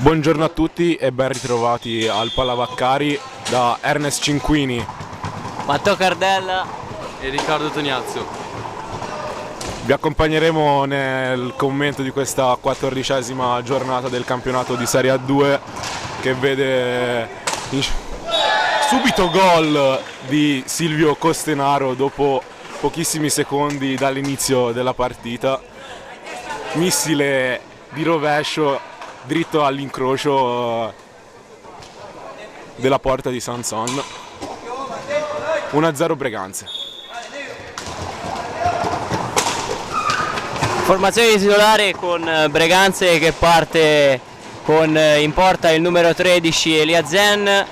Buongiorno a tutti e ben ritrovati al Pallavaccari da Ernest Cinquini, Matteo Cardella e Riccardo Toniazzo. Vi accompagneremo nel commento di questa 14ª giornata del campionato di Serie A2 che vede subito gol di Silvio Costenaro dopo pochissimi secondi dall'inizio della partita. Missile di rovescio dritto all'incrocio della porta di Sanson. 1-0 Breganze. Formazione titolare con Breganze che parte con in porta il numero 13 Eliazen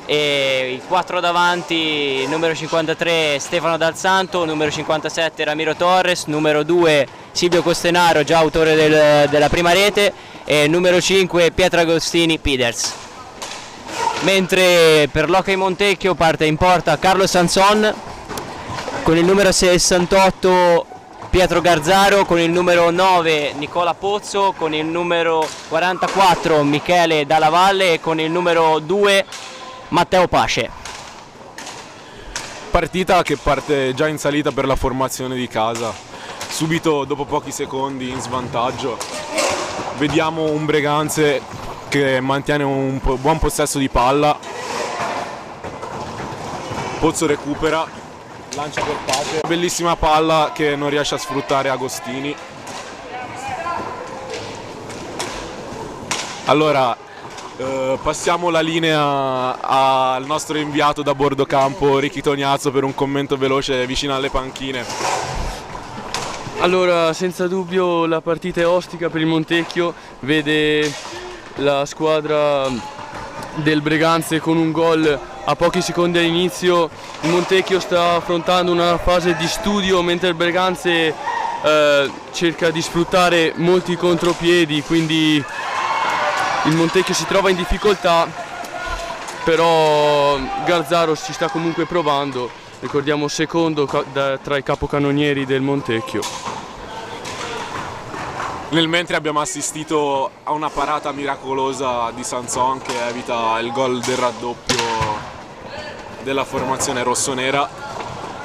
e i 4 davanti, il numero 53 Stefano Dal Santo, numero 57 Ramiro Torres, numero 2 Silvio Costenaro, già autore della prima rete, e numero 5 Pietro Agostini Piders. Mentre per l'Hockey Montecchio parte in porta Carlo Sanson con il numero 68 Pietro Garzaro, con il numero 9 Nicola Pozzo, con il numero 44 Michele Dalla Valle e con il numero 2 Matteo Pace. Partita che parte già in salita per la formazione di casa. Subito dopo pochi secondi in svantaggio vediamo un Breganze che mantiene un buon possesso di palla. Pozzo recupera, lancia per Pace, bellissima palla che non riesce a sfruttare Agostini. Allora passiamo la linea al nostro inviato da bordo campo Ricky Toniazzo per un commento veloce vicino alle panchine. Allora, senza dubbio la partita è ostica per il Montecchio, vede la squadra del Breganze con un gol a pochi secondi all'inizio. Il Montecchio sta affrontando una fase di studio mentre il Breganze cerca di sfruttare molti contropiedi, quindi il Montecchio si trova in difficoltà, però Garzaro si sta comunque provando, ricordiamo secondo tra i capocannonieri del Montecchio. Nel mentre abbiamo assistito a una parata miracolosa di Sanson che evita il gol del raddoppio della formazione rossonera.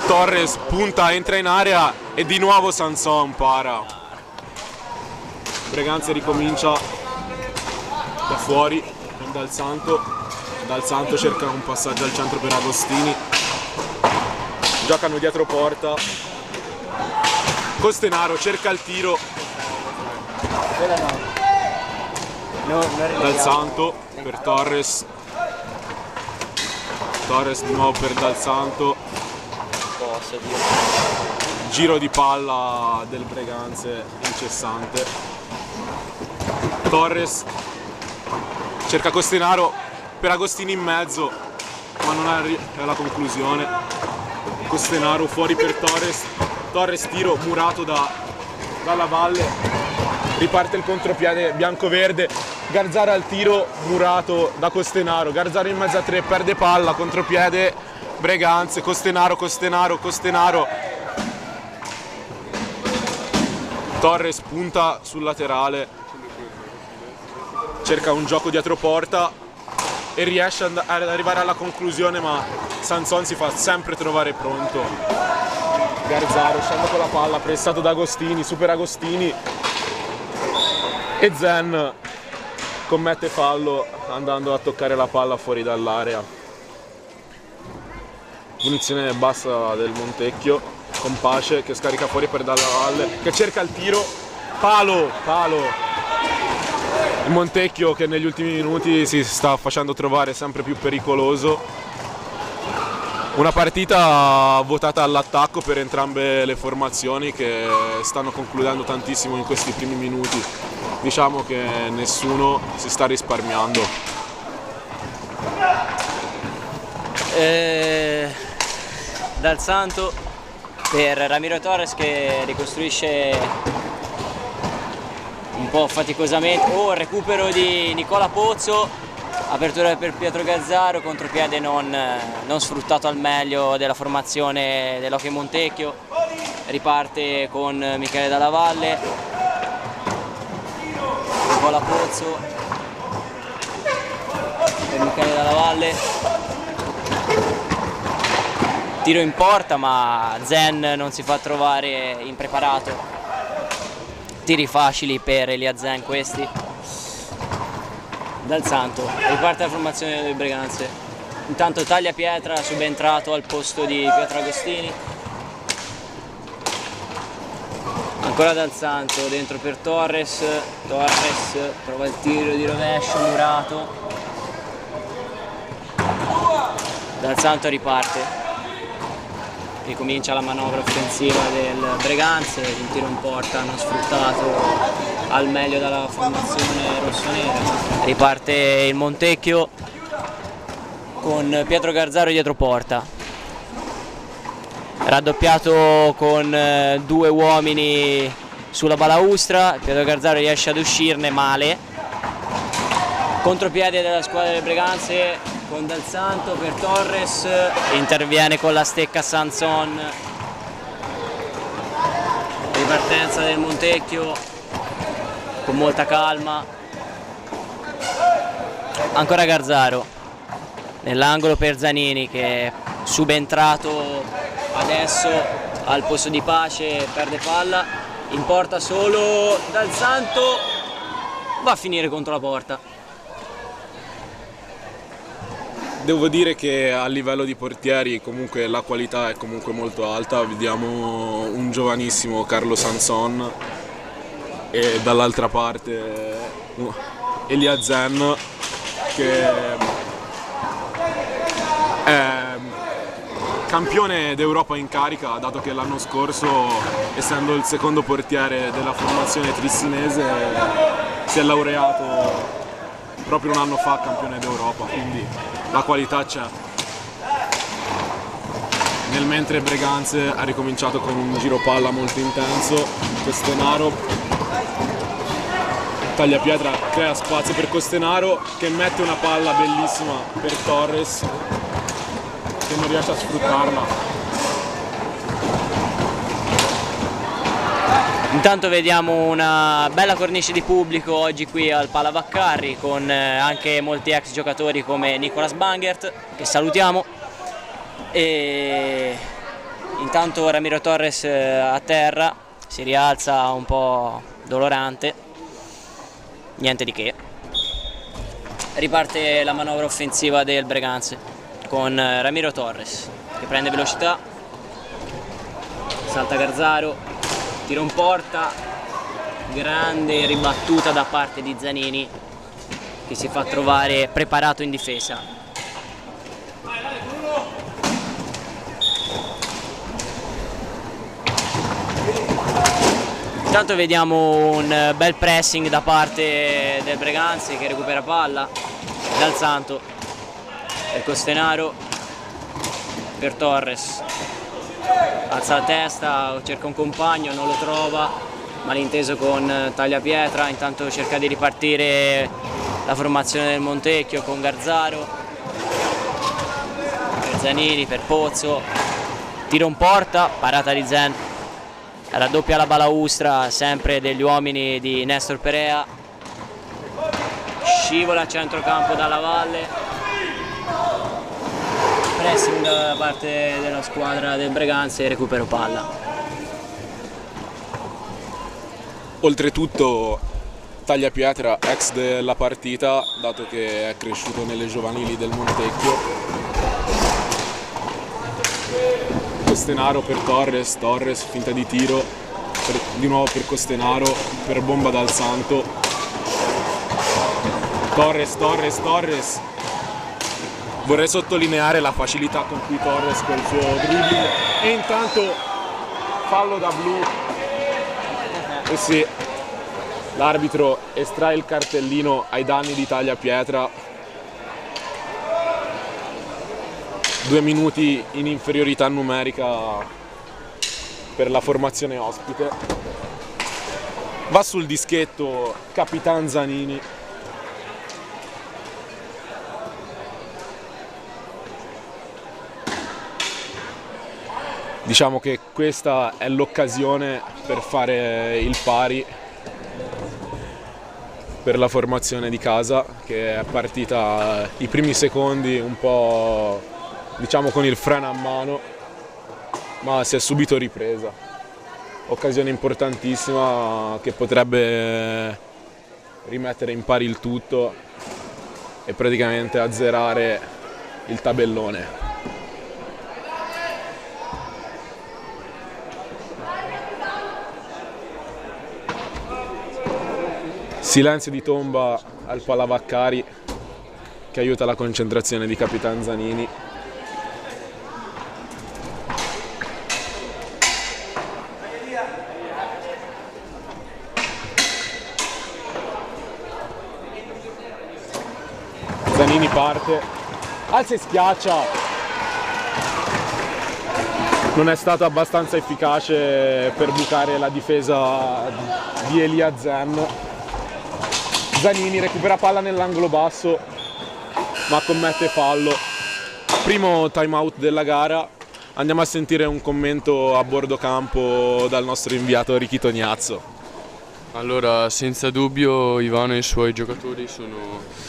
Torres punta, entra in area e di nuovo Sanson para. Breganze ricomincia da fuori con Dal Santo. Dal Santo cerca un passaggio al centro per Agostini. Giocano dietro porta. Costenaro cerca il tiro. Dal Santo per Torres. Torres di nuovo per Dal Santo. Giro di palla del Breganze incessante. Torres cerca Costenaro per Agostini in mezzo, ma non arriva alla conclusione. Costenaro fuori per Torres. Torres tiro murato dalla Valle. Riparte il contropiede bianco-verde. Garzaro al tiro murato da Costenaro. Garzaro in mezzo a tre, perde palla, contropiede Breganze. Costenaro. Torres punta sul laterale, cerca un gioco dietro porta e riesce ad arrivare alla conclusione, ma Sanson si fa sempre trovare pronto. Garzaro scende con la palla, pressato da Agostini, supera Agostini e Zen commette fallo andando a toccare la palla fuori dall'area. Punizione bassa del Montecchio con Pace che scarica fuori per Dalla Valle, che cerca il tiro, palo. Il Montecchio che negli ultimi minuti si sta facendo trovare sempre più pericoloso. Una partita votata all'attacco per entrambe le formazioni che stanno concludendo tantissimo in questi primi minuti. Diciamo che nessuno si sta risparmiando. Dal Santo per Ramiro Torres che ricostruisce un po' faticosamente. Recupero di Nicola Pozzo, apertura per Pietro Gazzaro, contropiede non sfruttato al meglio della formazione dell'Hockey Montecchio. Riparte con Michele Dalla Valle, Nicola Pozzo, Michele Dalla Valle, tiro in porta ma Zen non si fa trovare impreparato, tiri facili per Elia Zen questi. Dal Santo, riparte la formazione del Breganze, intanto Tagliapietra subentrato al posto di Pietro Agostini, ancora Dal Santo dentro per Torres prova il tiro di rovescio, Murato, Dal Santo riparte, ricomincia la manovra offensiva del Breganze, il tiro in porta non sfruttato al meglio dalla formazione rossonera, riparte il Montecchio con Pietro Garzaro dietro porta, raddoppiato con 2 uomini sulla balaustra, Pietro Garzaro riesce ad uscirne male, contropiede della squadra del Breganze con Dal Santo per Torres, interviene con la stecca Sanson, ripartenza del Montecchio con molta calma, ancora Garzaro nell'angolo per Zanini che è subentrato adesso al posto di Pace, perde palla, in porta solo Dal Santo, va a finire contro la porta. Devo dire che a livello di portieri comunque la qualità è comunque molto alta, vediamo un giovanissimo Carlo Sanson e dall'altra parte Elia Zen che è campione d'Europa in carica, dato che l'anno scorso, essendo il secondo portiere della formazione trissinese, si è laureato proprio un anno fa campione d'Europa, quindi la qualità c'è. Nel mentre Breganze ha ricominciato con un giro palla molto intenso, Costenaro, Tagliapietra crea spazio per Costenaro che mette una palla bellissima per Torres che non riesce a sfruttarla. Intanto vediamo una bella cornice di pubblico oggi qui al Pala Vaccarri con anche molti ex giocatori come Nicolas Bangert che salutiamo, e intanto Ramiro Torres a terra si rialza un po' dolorante, niente di che. Riparte la manovra offensiva del Breganze con Ramiro Torres che prende velocità, salta Garzaro, tiro in porta, grande ribattuta da parte di Zanini che si fa trovare preparato in difesa. Intanto vediamo un bel pressing da parte del Breganze che recupera palla, Dal Santo per Costenaro, per Torres, alza la testa, cerca un compagno, non lo trova, malinteso con Tagliapietra, intanto cerca di ripartire la formazione del Montecchio con Garzaro, per Zanini, per Pozzo, tiro in porta, parata di Zen, raddoppia la balaustra sempre degli uomini di Nestor Perea, scivola a centrocampo dalla Valle, pressing da parte della squadra del Breganze e recupero palla. Oltretutto Tagliapietra, ex della partita, dato che è cresciuto nelle giovanili del Montecchio. Costenaro per Torres, Torres finta di tiro, di nuovo per Costenaro, per bomba Dal Santo. Torres. Vorrei sottolineare la facilità con cui Torres col suo dribbling, e intanto fallo da blu. E sì, l'arbitro estrae il cartellino ai danni di Tagliapietra. 2 minuti in inferiorità numerica per la formazione ospite. Va sul dischetto Capitan Zanini. Diciamo che questa è l'occasione per fare il pari. per la formazione di casa, che è partita i primi secondi un po', diciamo, con il freno a mano, ma si è subito ripresa. Occasione importantissima che potrebbe rimettere in pari il tutto e praticamente azzerare il tabellone. Silenzio di tomba al Palavaccari che aiuta la concentrazione di Capitan Zanini. Zanini parte, alza e schiaccia. Non è stato abbastanza efficace per bucare la difesa di Elia Zen. Zanini recupera palla nell'angolo basso, ma commette fallo. Primo time out della gara. Andiamo a sentire un commento a bordo campo dal nostro inviato Ricky Tognazzo. Allora, senza dubbio Ivano e i suoi giocatori sono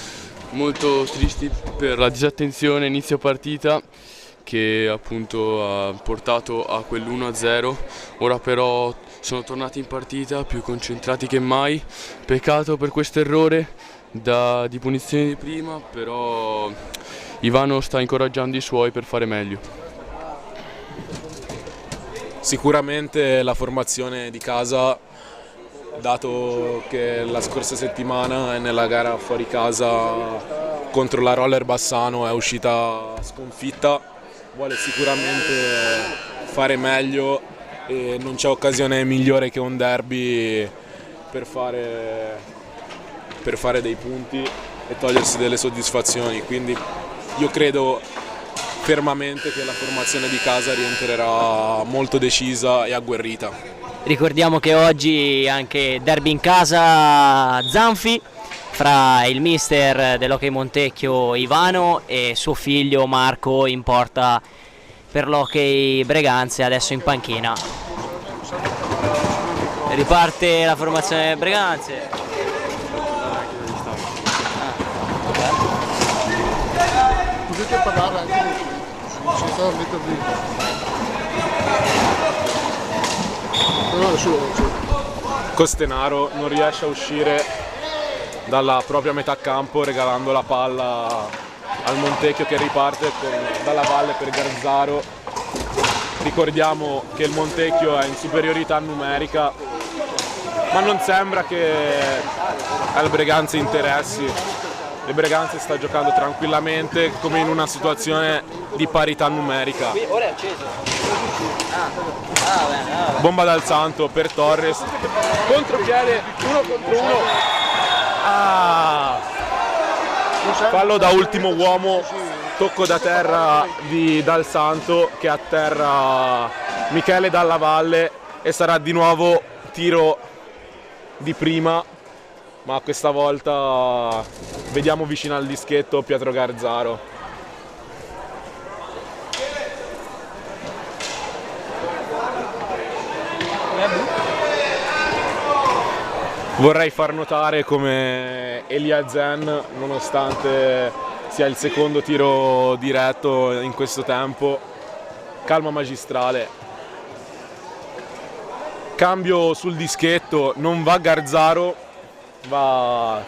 molto tristi per la disattenzione inizio partita che appunto ha portato a quell'1-0. Ora però sono tornati in partita più concentrati che mai. Peccato per questo errore di punizione di prima, però Ivano sta incoraggiando i suoi per fare meglio. Sicuramente la formazione di casa, dato che la scorsa settimana nella gara fuori casa contro la Roller Bassano è uscita sconfitta, vuole sicuramente fare meglio e non c'è occasione migliore che un derby per fare dei punti e togliersi delle soddisfazioni, quindi io credo fermamente che la formazione di casa rientrerà molto decisa e agguerrita. Ricordiamo che oggi anche derby in casa Zanfi fra il mister dell'Hockey Montecchio Ivano e suo figlio Marco in porta per l'Hockey Breganze, adesso in panchina. Riparte la formazione Breganze. Potete parlare anche di ci sta a mettervi. Però adesso Costenaro non riesce a uscire dalla propria metà campo regalando la palla al Montecchio che riparte dalla valle per Garzaro. Ricordiamo che il Montecchio è in superiorità numerica, ma non sembra che al Breganze interessi. Il Breganze sta giocando tranquillamente come in una situazione di parità numerica. Ora è acceso. Bomba dal Santo per Torres, contropiede, 1 contro 1. Fallo da ultimo uomo, tocco da terra Dal Santo che atterra Michele Dalla Valle e sarà di nuovo tiro di prima, ma questa volta vediamo vicino al dischetto Pietro Garzaro. Vorrei far notare come Elia Zen, nonostante sia il secondo tiro diretto in questo tempo, calma magistrale. Cambio sul dischetto, non va Garzaro, va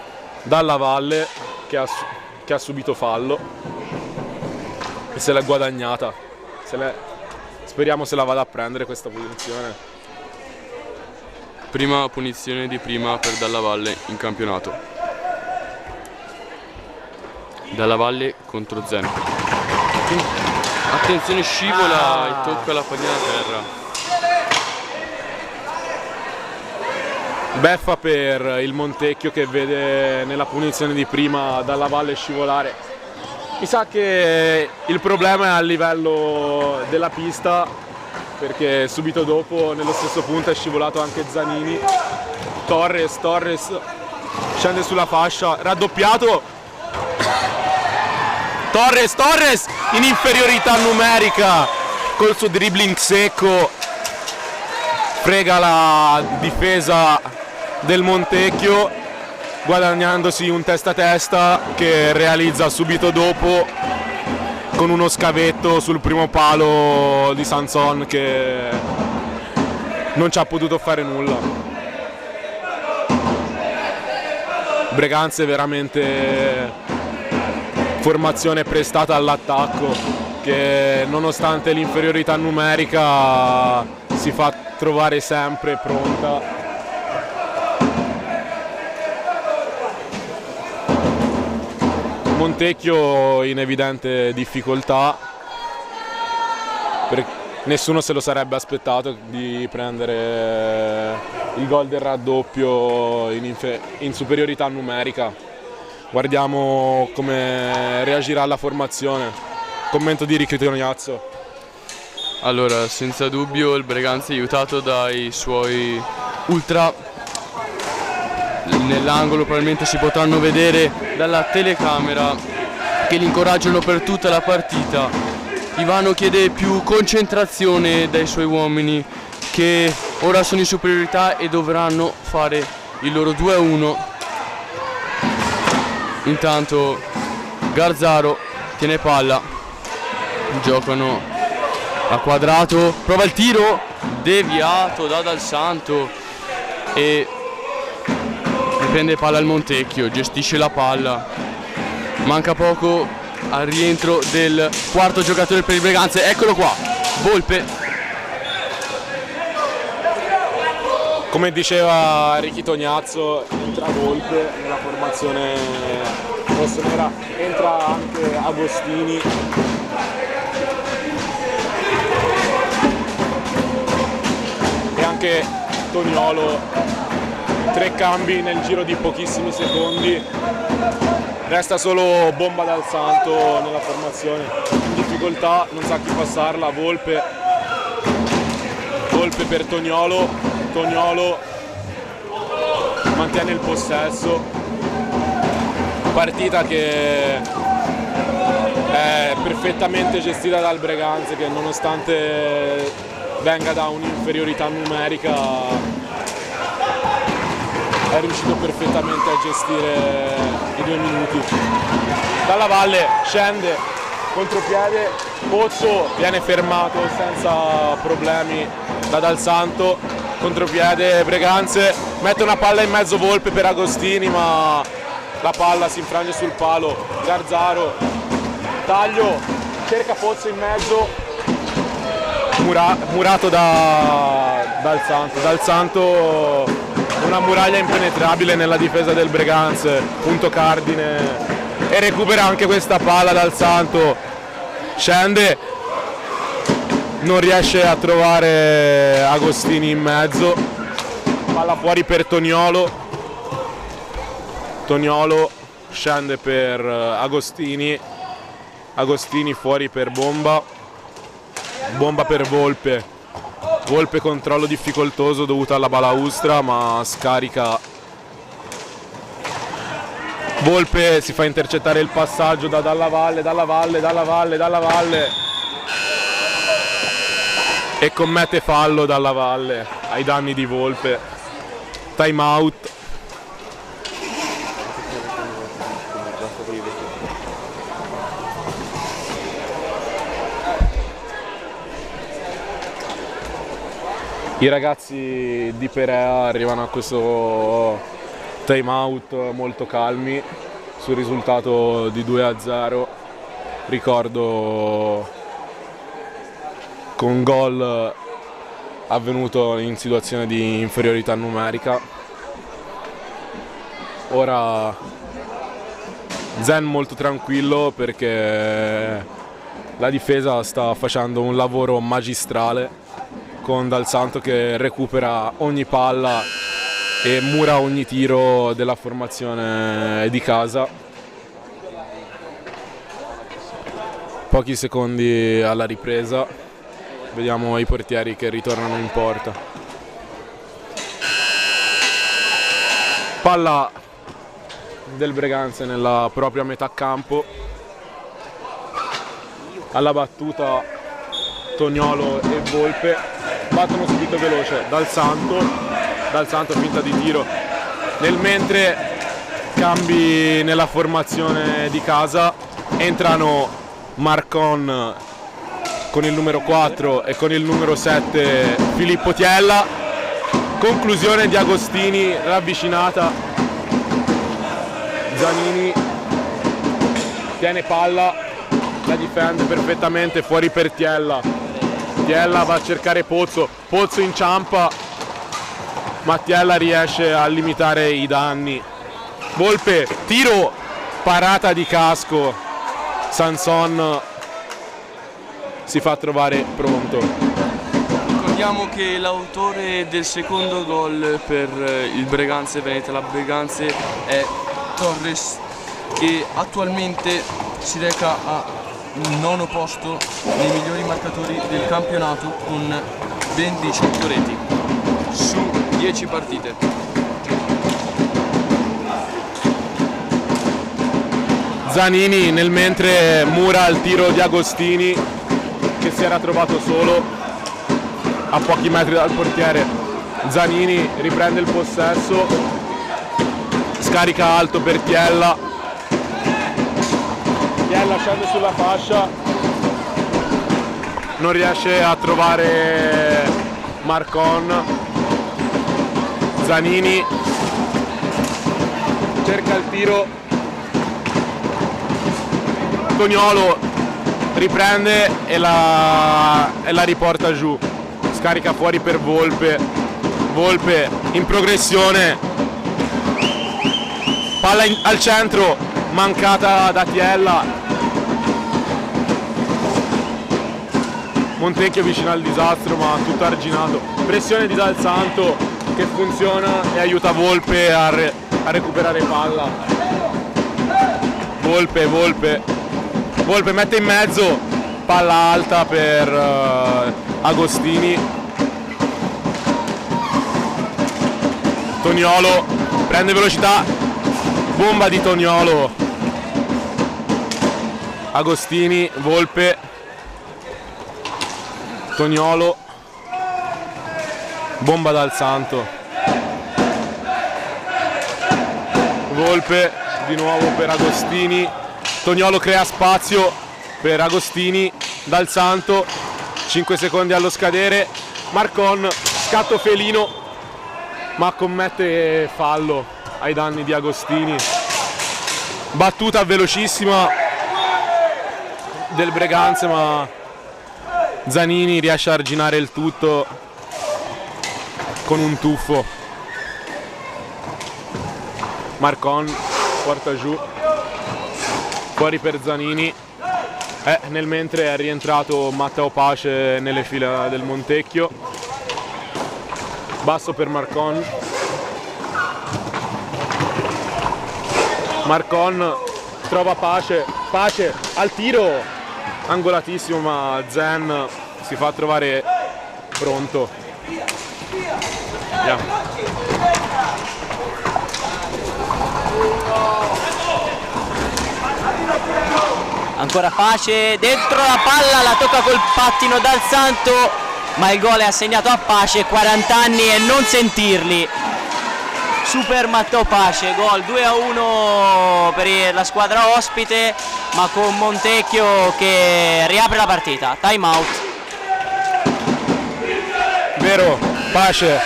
Dalla Valle che ha subito fallo e se l'è guadagnata. Speriamo se la vada a prendere questa posizione. Prima punizione di prima per Dalla Valle in campionato. Dalla Valle contro Zen. Attenzione, scivola e tocca la pallina a terra. Beffa per il Montecchio che vede nella punizione di prima Dalla Valle scivolare. Mi sa che il problema è a livello della pista, perché subito dopo nello stesso punto è scivolato anche Zanini. Torres scende sulla fascia, raddoppiato. Torres in inferiorità numerica col suo dribbling secco frega la difesa del Montecchio guadagnandosi un testa a testa che realizza subito dopo con uno scavetto sul primo palo di Sanson che non ci ha potuto fare nulla. Breganze veramente formazione prestata all'attacco che nonostante l'inferiorità numerica si fa trovare sempre pronta. Montecchio in evidente difficoltà, nessuno se lo sarebbe aspettato di prendere il gol del raddoppio in superiorità numerica. Guardiamo come reagirà la formazione. Commento di Ricky Tognazzo. Allora, senza dubbio il Breganze è aiutato dai suoi ultra. Nell'angolo probabilmente si potranno vedere dalla telecamera che li incoraggiano per tutta la partita. Ivano chiede più concentrazione dai suoi uomini che ora sono in superiorità e dovranno fare il loro 2-1. Intanto Garzaro tiene palla, giocano a quadrato, prova il tiro, deviato da Dal Santo e riprende palla al Montecchio, gestisce la palla, manca poco al rientro del quarto giocatore per il Breganze, eccolo qua, Volpe. Come diceva Ricky Tognazzo, entra Volpe nella formazione rossonera, entra anche Agostini. E anche Toniolo. 3 cambi nel giro di pochissimi secondi, resta solo Bomba Dal Santo nella formazione, in difficoltà, non sa chi passarla, Volpe per Toniolo, Toniolo mantiene il possesso, partita che è perfettamente gestita dal Breganze che nonostante venga da un'inferiorità numerica è riuscito perfettamente a gestire i 2 minuti. Dalla Valle scende, contropiede, Pozzo viene fermato senza problemi da Dal Santo, contropiede Breganze, mette una palla in mezzo Volpe per Agostini ma la palla si infrange sul palo, Garzaro, taglio, cerca Pozzo in mezzo, murato da Dal Santo. Dal Santo una muraglia impenetrabile nella difesa del Breganze, punto cardine, e recupera anche questa palla Dal Santo, scende, non riesce a trovare Agostini in mezzo, palla fuori per Toniolo, Toniolo scende per Agostini, Agostini fuori per Bomba, Bomba per Volpe. Volpe controllo difficoltoso dovuto alla balaustra ma scarica. Volpe si fa intercettare il passaggio da Dalla Valle e commette fallo Dalla Valle ai danni di Volpe. Time out. I ragazzi di Perea arrivano a questo time out molto calmi sul risultato di 2-0, ricordo con gol avvenuto in situazione di inferiorità numerica. Ora Zen molto tranquillo perché la difesa sta facendo un lavoro magistrale con Dal Santo che recupera ogni palla e mura ogni tiro della formazione di casa. Pochi secondi alla ripresa, vediamo i portieri che ritornano in porta. Palla del Breganze nella propria metà campo, alla battuta Toniolo e Volpe battono subito veloce Dal Santo finta di tiro, nel mentre cambi nella formazione di casa, entrano Marcon con il numero 4 e con il numero 7 Filippo Tiella, conclusione di Agostini ravvicinata, Zanini tiene palla, la difende perfettamente, fuori per Tiella, Tiella va a cercare Pozzo, Pozzo inciampa, ma Tiella riesce a limitare i danni. Volpe, tiro, parata di casco, Sanson si fa trovare pronto. Ricordiamo che l'autore del secondo gol per il Breganze Veneta la Breganze è Torres, che attualmente si reca al 9° posto nei migliori marcatori del campionato con ben 18 reti su 10 partite. Zanini nel mentre mura il tiro di Agostini che si era trovato solo a pochi metri dal portiere. Zanini riprende il possesso, scarica alto per Tiella, Tiella scende sulla fascia, non riesce a trovare Marcon, Zanini cerca il tiro, Toniolo riprende e la riporta giù, scarica fuori per Volpe, Volpe in progressione, palla al centro, mancata da Tiella, Montecchio vicino al disastro ma tutto arginato, pressione di Dal Santo che funziona e aiuta Volpe a recuperare palla, Volpe mette in mezzo, palla alta per Agostini, Toniolo prende velocità, bomba di Toniolo, Agostini, Volpe, Toniolo, bomba Dal Santo, Volpe di nuovo per Agostini, Toniolo crea spazio per Agostini, Dal Santo, 5 secondi allo scadere, Marcon, scatto felino, ma commette fallo ai danni di Agostini. Battuta velocissima del Breganze, ma Zanini riesce a arginare il tutto con un tuffo. Marcon porta giù, fuori per Zanini, nel mentre è rientrato Matteo Pace nelle fila del Montecchio, basso per Marcon, Marcon trova Pace, Pace al tiro, angolatissimo ma Zen si fa trovare pronto. Andiamo. Ancora Pace, dentro la palla, la tocca col pattino Dal Santo, ma il gol è assegnato a Pace, 40 anni e non sentirli. Super Matteo Pace, gol 2-1 per la squadra ospite, ma con Montecchio che riapre la partita. Time out. Vero, Pace,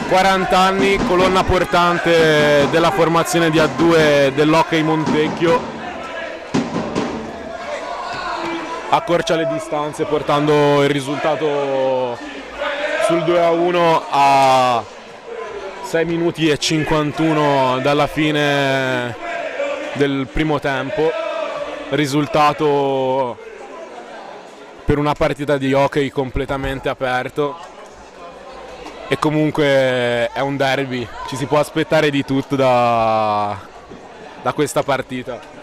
40 anni, colonna portante della formazione di A2 dell'Hockey Montecchio. Accorcia le distanze portando il risultato sul 2-1 a 6 minuti e 51 dalla fine del primo tempo. Risultato per una partita di hockey completamente aperto e comunque è un derby, ci si può aspettare di tutto da questa partita.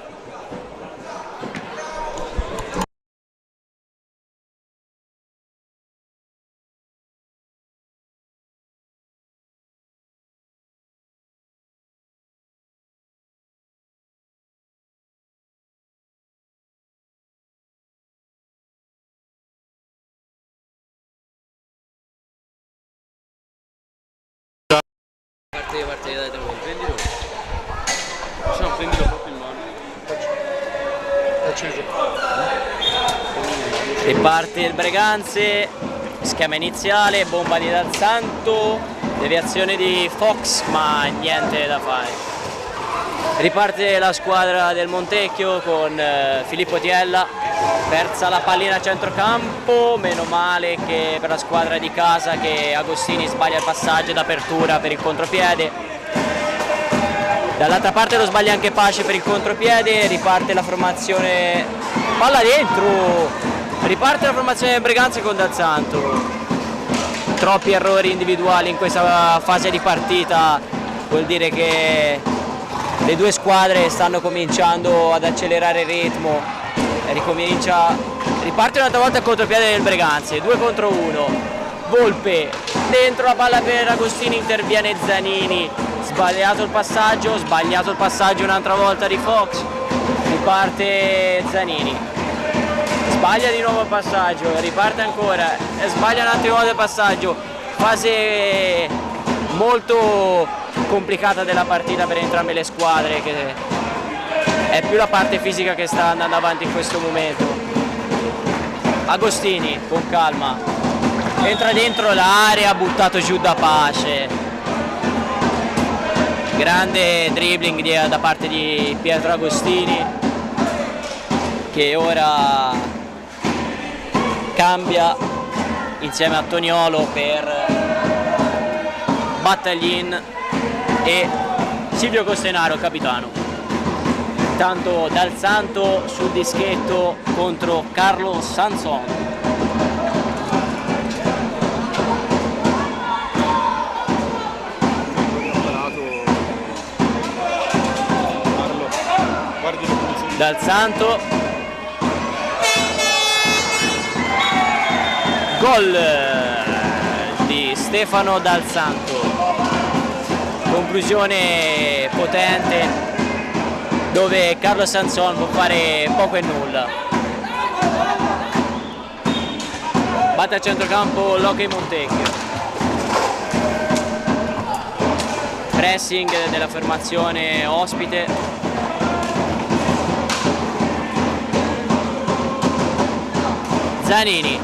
No, prendilo proprio in mano. È acceso. Riparte il Breganze, schema iniziale, bomba di Dal Santo, deviazione di Fox, ma niente da fare. Riparte la squadra del Montecchio con Filippo Tiella, persa la pallina a centrocampo, meno male che per la squadra di casa che Agostini sbaglia il passaggio d'apertura per il contropiede. Dall'altra parte lo sbaglia anche Pace per il contropiede, riparte la formazione, palla dentro, riparte la formazione del Breganze con Dal Santo. Troppi errori individuali in questa fase di partita, vuol dire che le due squadre stanno cominciando ad accelerare il ritmo, riparte un'altra volta il contropiede del Breganze, 2 contro 1, Volpe, dentro la palla per Agostini, interviene Zanini, sbagliato il passaggio un'altra volta di Fox, riparte Zanini, sbaglia di nuovo il passaggio, riparte ancora, sbaglia un'altra volta il passaggio, fase molto complicata della partita per entrambe le squadre, che è più la parte fisica che sta andando avanti in questo momento. Agostini con calma entra dentro l'area, buttato giù da Pace, grande dribbling da parte di Pietro Agostini, che ora cambia insieme a Toniolo per Battaglin e Silvio Costenaro, capitano. Intanto Dal Santo sul dischetto contro Carlo Sanson. Dal Santo, gol di Stefano Dal Santo, conclusione potente dove Carlo Sanson può fare poco e nulla. Batte a centrocampo l'Hockey Montecchio, pressing della formazione ospite, Zanini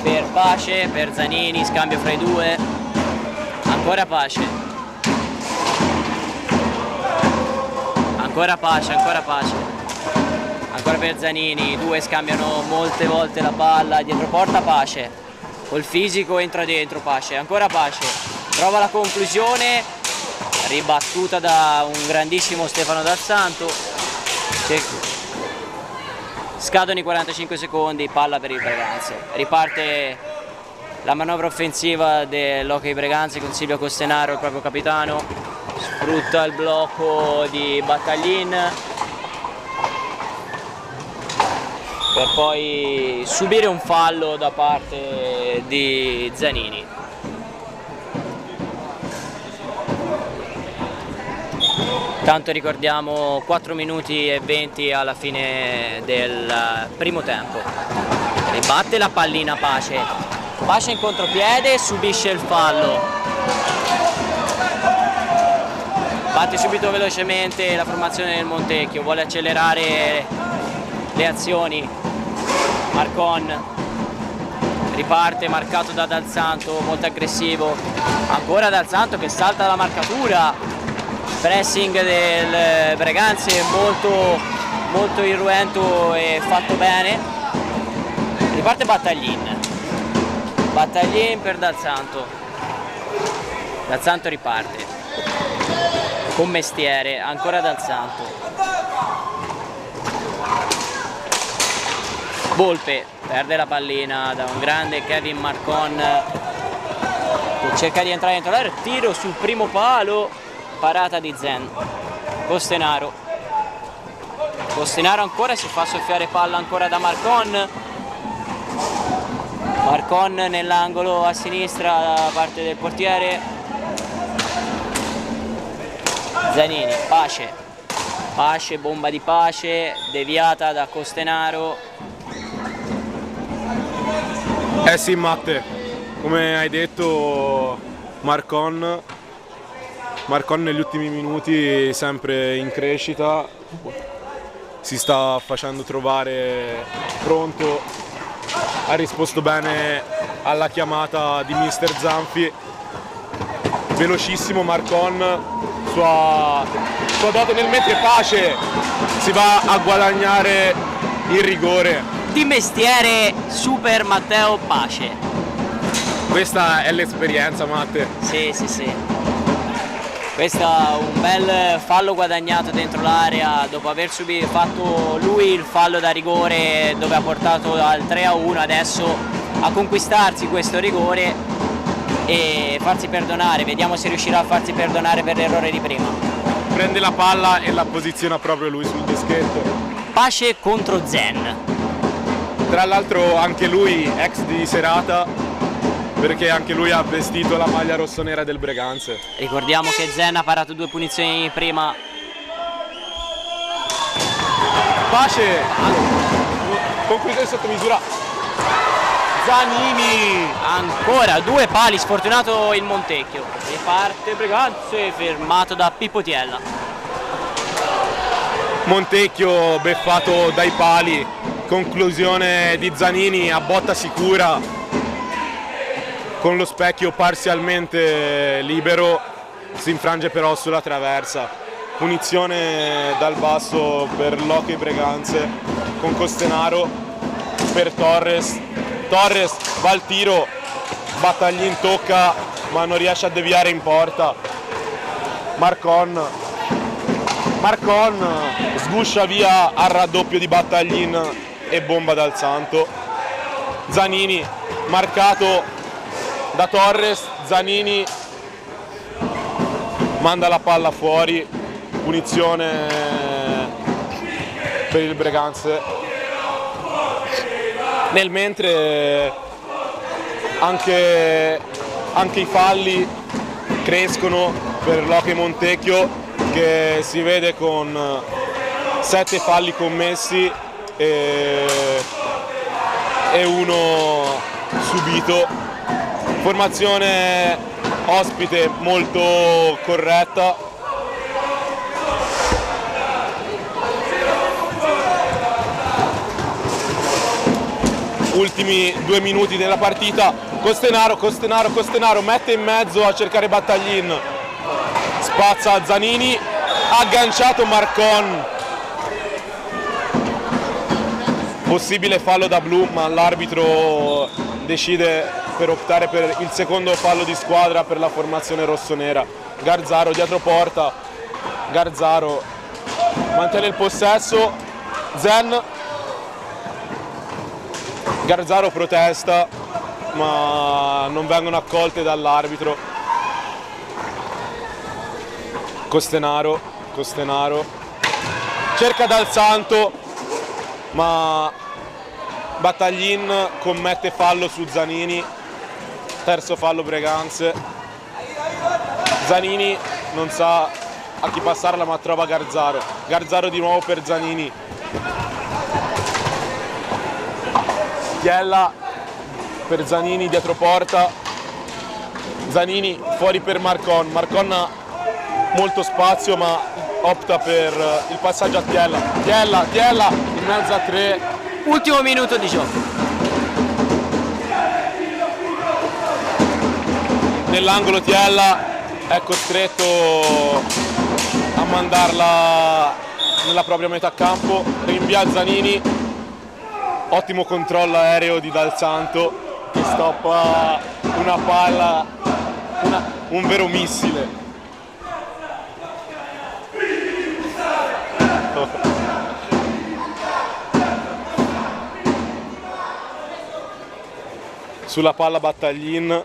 per Pace, per Zanini, scambio fra i due, ancora Pace, ancora Pace, ancora per Zanini, i due scambiano molte volte la palla, dietro porta Pace, col fisico entra dentro Pace, ancora Pace, trova la conclusione, ribattuta da un grandissimo Stefano Dal Santo. Scadono i 45 secondi, palla per il Breganze. Riparte la manovra offensiva dell'Hockey Breganze con Silvio Costenaro, il proprio capitano. Sfrutta il blocco di Battaglin per poi subire un fallo da parte di Zanini. Tanto ricordiamo 4 minuti e 20 alla fine del primo tempo. Ribatte la pallina Pace. Pace in contropiede, subisce il fallo. Batte subito velocemente la formazione del Montecchio, vuole accelerare le azioni. Marcon riparte, marcato da Dal Santo, molto aggressivo. Ancora Dal Santo che salta la marcatura. Pressing del Breganze molto irruento e fatto bene. Riparte Battaglin per Dal Santo. Dal Santo riparte con mestiere, ancora Dal Santo. Volpe perde la pallina da un grande Kevin Marcon che cerca di entrare dentro l'area, tiro sul primo palo. Parata di Zen. Costenaro ancora, si fa soffiare palla ancora da Marcon nell'angolo a sinistra da parte del portiere. Zanini, Pace, bomba di Pace, deviata da Costenaro. Sì Matte, come hai detto Marcon Marcon negli ultimi minuti sempre in crescita, si sta facendo trovare pronto, ha risposto bene alla chiamata di Mister Zanfi, velocissimo Marcon, sua dote nel mentre Pace si va a guadagnare il rigore. Di mestiere Super Matteo Pace. Questa è l'esperienza, Matte. Sì. Questo è un bel fallo guadagnato dentro l'area dopo aver fatto lui il fallo da rigore dove ha portato al 3-1, adesso a conquistarsi questo rigore e farsi perdonare. Vediamo se riuscirà a farsi perdonare per l'errore di prima. Prende la palla e la posiziona proprio lui sul dischetto. Pace contro Zen. Tra l'altro anche lui ex di serata, perché anche lui ha vestito la maglia rossonera del Breganze. Ricordiamo che Zen ha parato 2 punizioni prima. Pace, conclusione sotto misura. Zanini. Ancora 2 pali, sfortunato il Montecchio. Riparte Breganze, fermato da Pippo Tiella. Montecchio beffato dai pali. Conclusione di Zanini a botta sicura, con lo specchio parzialmente libero, si infrange però sulla traversa. Punizione dal basso per l'Hockey Breganze con Costenaro per Torres. Torres va al tiro, Battaglin tocca ma non riesce a deviare in porta. Marcon sguscia via al raddoppio di Battaglin e bomba dal Santo. Zanini marcato da Torres, Zanini manda la palla fuori, punizione per il Breganze. Nel mentre anche i falli crescono per l'Hockey Montecchio, che si vede con 7 falli commessi e 1 subito. Formazione ospite molto corretta. Ultimi 2 minuti della partita. Costenaro mette in mezzo a cercare Battaglin. Spazza Zanini, agganciato Marcon. Possibile fallo da blu, ma l'arbitro decide per optare per il secondo fallo di squadra per la formazione rossonera. Garzaro dietro porta, Garzaro mantiene il possesso, Zen, Garzaro protesta ma non vengono accolte dall'arbitro. Costenaro cerca Dal Santo ma Battaglin commette fallo su Zanini. Terzo fallo Breganze. Zanini non sa a chi passarla ma trova Garzaro. Garzaro di nuovo per Zanini. Tiella per Zanini dietro porta. Zanini fuori per Marcon. Marcon ha molto spazio ma opta per il passaggio a Tiella. Tiella in mezzo a 3. Ultimo minuto di gioco. Nell'angolo Tiella è costretto a mandarla nella propria metà campo, rinvia Zanini, ottimo controllo aereo di Dal Santo che stoppa una palla, un vero missile. Sulla palla Battaglin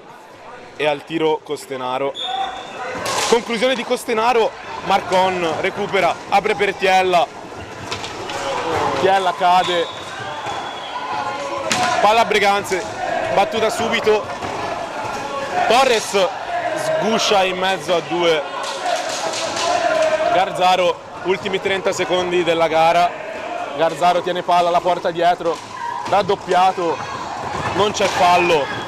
e al tiro Costenaro. Conclusione di Costenaro, Marcon recupera, apre per Tiella. Tiella cade. Palla Breganze, battuta subito. Torres sguscia in mezzo a 2. Garzaro, ultimi 30 secondi della gara. Garzaro tiene palla alla porta dietro, raddoppiato, non c'è fallo.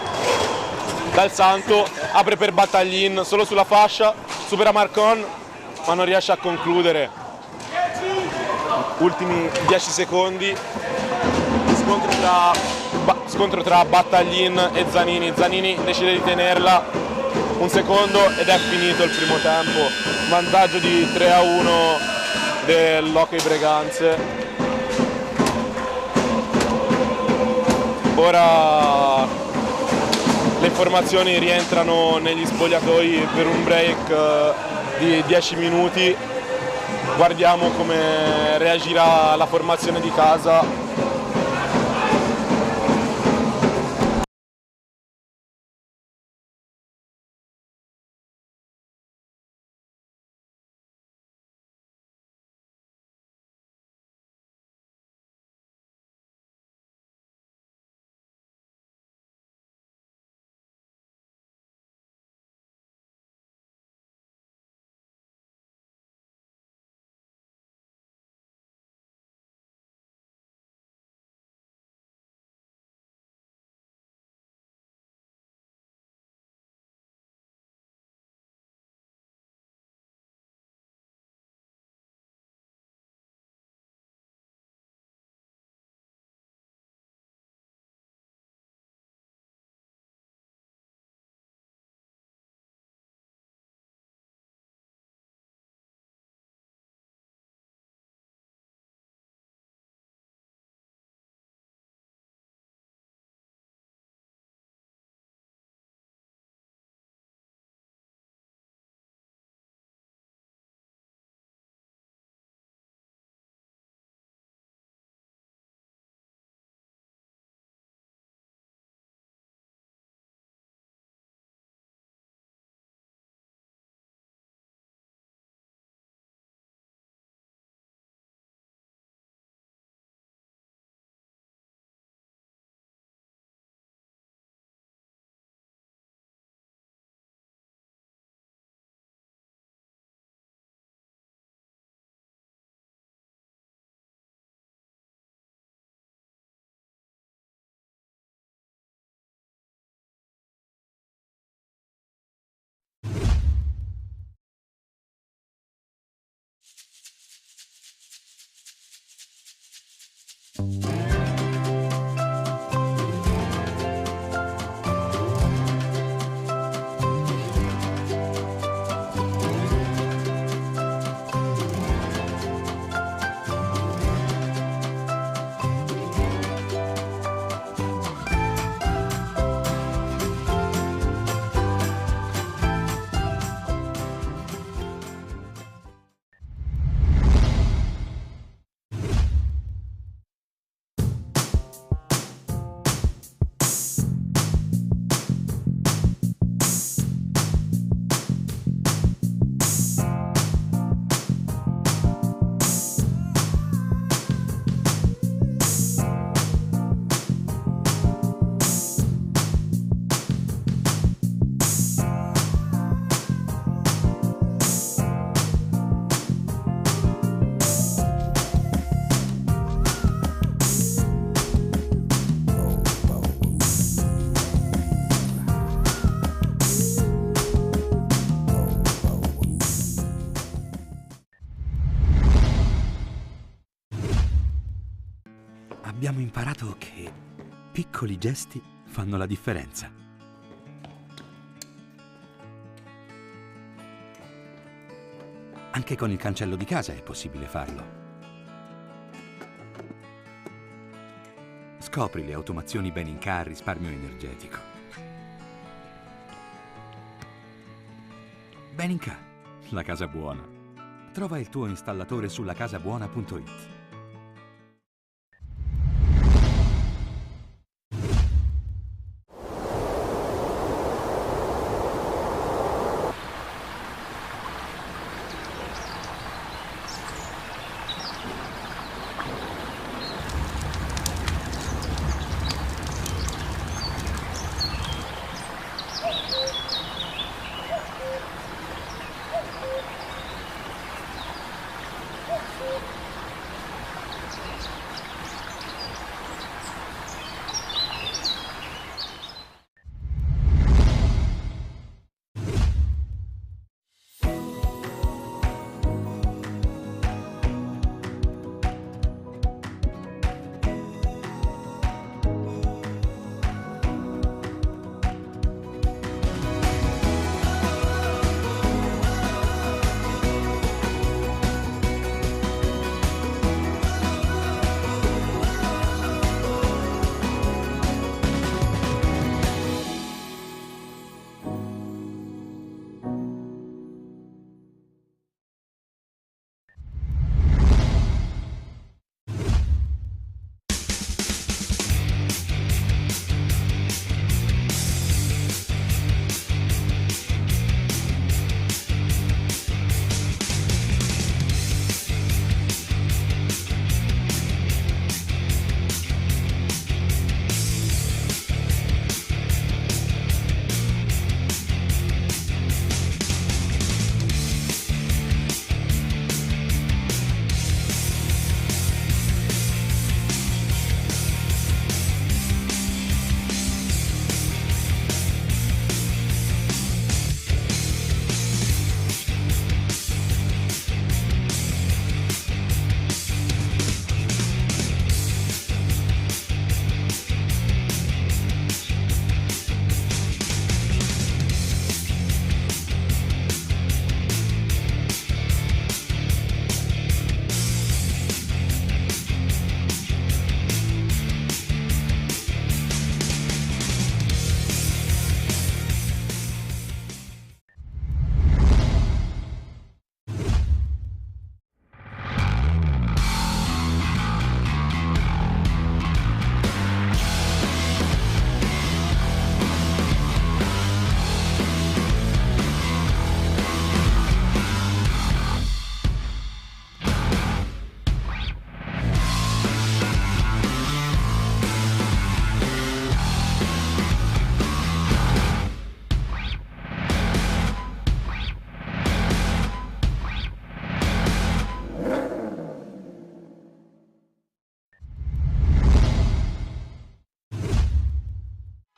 Dal Santo apre per Battaglin, solo sulla fascia, supera Marcon ma non riesce a concludere. Ultimi 10 secondi, scontro tra Battaglin e Zanini. Zanini decide di tenerla un secondo ed è finito il primo tempo. Vantaggio di 3-1 dell'Hockey Breganze. Ora le formazioni rientrano negli spogliatoi per un break di 10 minuti. Guardiamo come reagirà la formazione di casa. Abbiamo imparato che piccoli gesti fanno la differenza. Anche con il cancello di casa è possibile farlo. Scopri le automazioni Beninca a risparmio energetico. Beninca, la casa buona. Trova il tuo installatore sulla casabuona.it.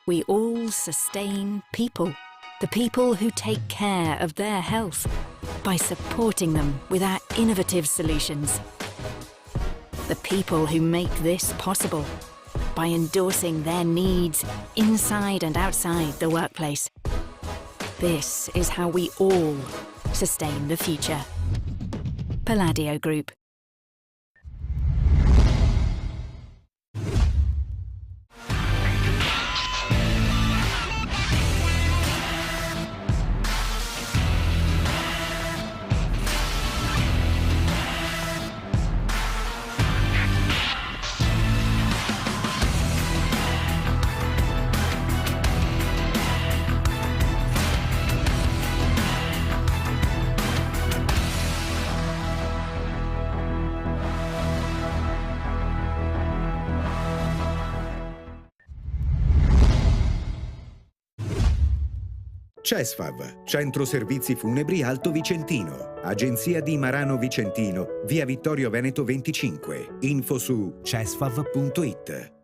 we all sustain people. The people who take care of their health by supporting them with our innovative solutions. The people who make this possible by endorsing their needs inside and outside the workplace. This is how we all sustain the future. Palladio Group. CESFAV, Centro Servizi Funebri Alto Vicentino, Agenzia di Marano Vicentino, via Vittorio Veneto 25. Info su cesfav.it.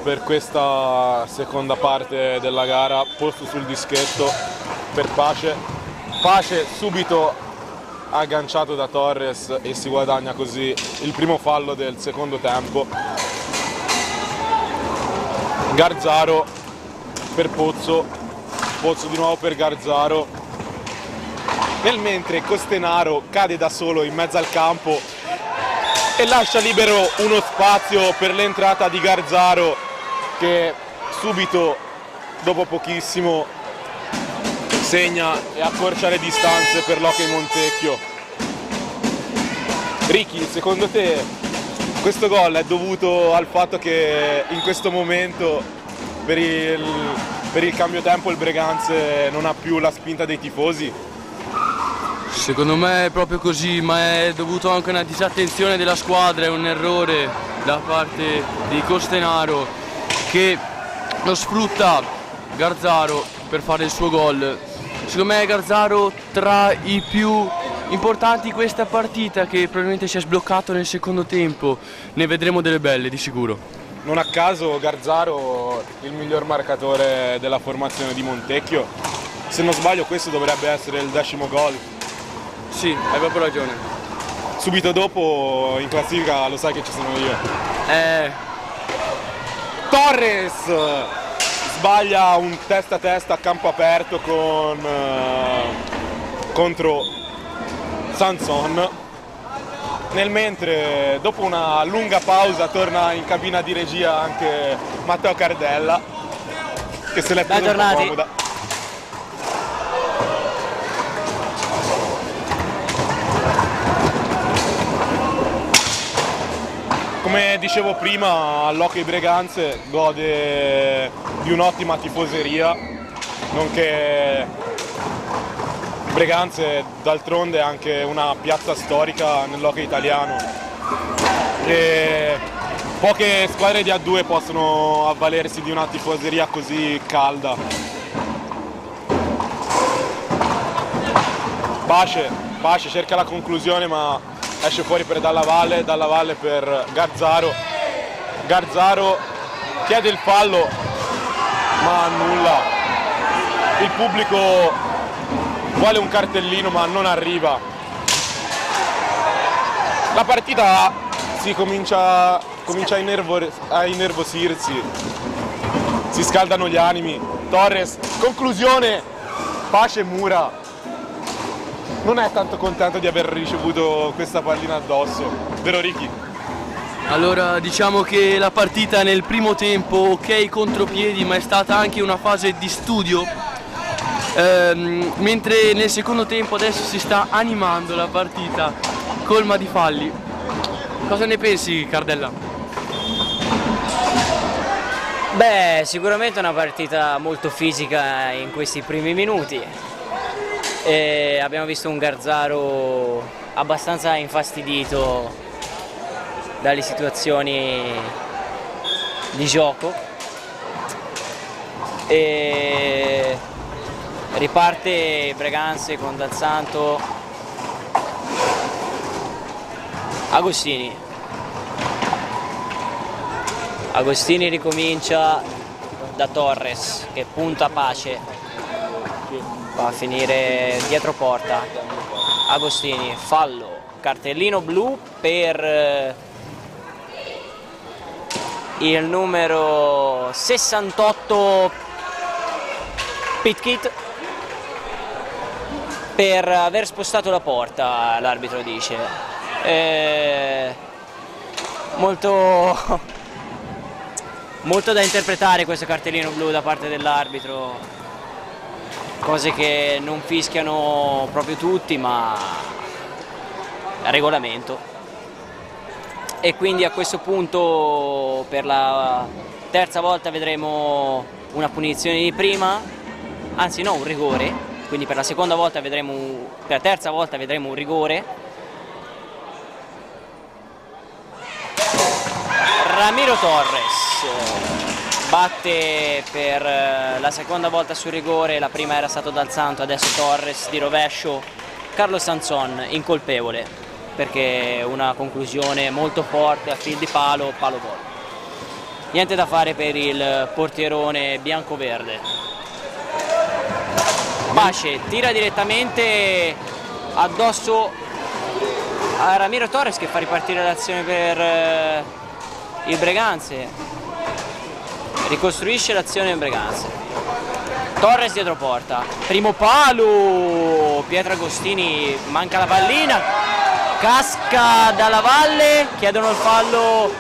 Per questa seconda parte della gara, posto sul dischetto per Pace. Pace subito agganciato da Torres e si guadagna così il primo fallo del secondo tempo. Garzaro per Pozzo, Pozzo di nuovo per Garzaro. Nel mentre Costenaro cade da solo in mezzo al campo e lascia libero uno spazio per l'entrata di Garzaro, che subito, dopo pochissimo, segna e accorcia le distanze per l'Hockey Montecchio. Ricky, secondo te questo gol è dovuto al fatto che in questo momento per il cambio tempo il Breganze non ha più la spinta dei tifosi? Secondo me è proprio così, ma è dovuto anche a una disattenzione della squadra, è un errore da parte di Costenaro che lo sfrutta Garzaro per fare il suo gol. Secondo me Garzaro tra i più importanti di questa partita, che probabilmente si è sbloccato nel secondo tempo. Ne vedremo delle belle di sicuro. Non a caso Garzaro, il miglior marcatore della formazione di Montecchio. Se non sbaglio questo dovrebbe essere il 10° gol. Sì, hai proprio ragione. Subito dopo in classifica lo sai che ci sono io. Torres sbaglia un testa a testa a campo aperto contro Sanson. Nel mentre, dopo una lunga pausa, torna in cabina di regia anche Matteo Cardella, che se l'è tenuta comoda. Come dicevo prima, all'Hockey Breganze gode di un'ottima tifoseria, nonché Breganze d'altronde è anche una piazza storica nell'hockey italiano e poche squadre di A2 possono avvalersi di una tifoseria così calda. Pace cerca la conclusione ma esce fuori per Dalla Valle per Garzaro chiede il fallo ma annulla. Il pubblico vuole un cartellino ma non arriva. La partita comincia a innervosirsi, si scaldano gli animi. Torres, conclusione, Pace mura. Non è tanto contento di aver ricevuto questa pallina addosso, vero Ricky? Allora diciamo che la partita nel primo tempo ok contropiedi, ma è stata anche una fase di studio. Mentre nel secondo tempo adesso si sta animando la partita colma di falli. Cosa ne pensi, Cardella? Beh, sicuramente è una partita molto fisica in questi primi minuti e abbiamo visto un Garzaro abbastanza infastidito dalle situazioni di gioco e riparte Breganze con Dal Santo. Agostini ricomincia da Torres che punta Pace, va a finire dietro porta. Agostini, fallo, cartellino blu per il numero 68 Pitkit per aver spostato la porta, l'arbitro dice. Molto da interpretare questo cartellino blu da parte dell'arbitro, cose che non fischiano proprio tutti, ma è regolamento. E quindi a questo punto per la terza volta vedremo una punizione di prima, anzi no, un rigore. Quindi per la terza volta vedremo un rigore. Ramiro Torres batte per la seconda volta sul rigore, la prima era stato Dal Santo, adesso Torres di rovescio. Carlos Sanson incolpevole perché una conclusione molto forte a fil di palo gol. Niente da fare per il portierone bianco-verde. Pace tira direttamente addosso a Ramiro Torres che fa ripartire l'azione per il Breganze, ricostruisce l'azione in Breganze. Torres dietro porta, primo palo, Pietro Agostini, manca la pallina, casca Dalla Valle, chiedono il fallo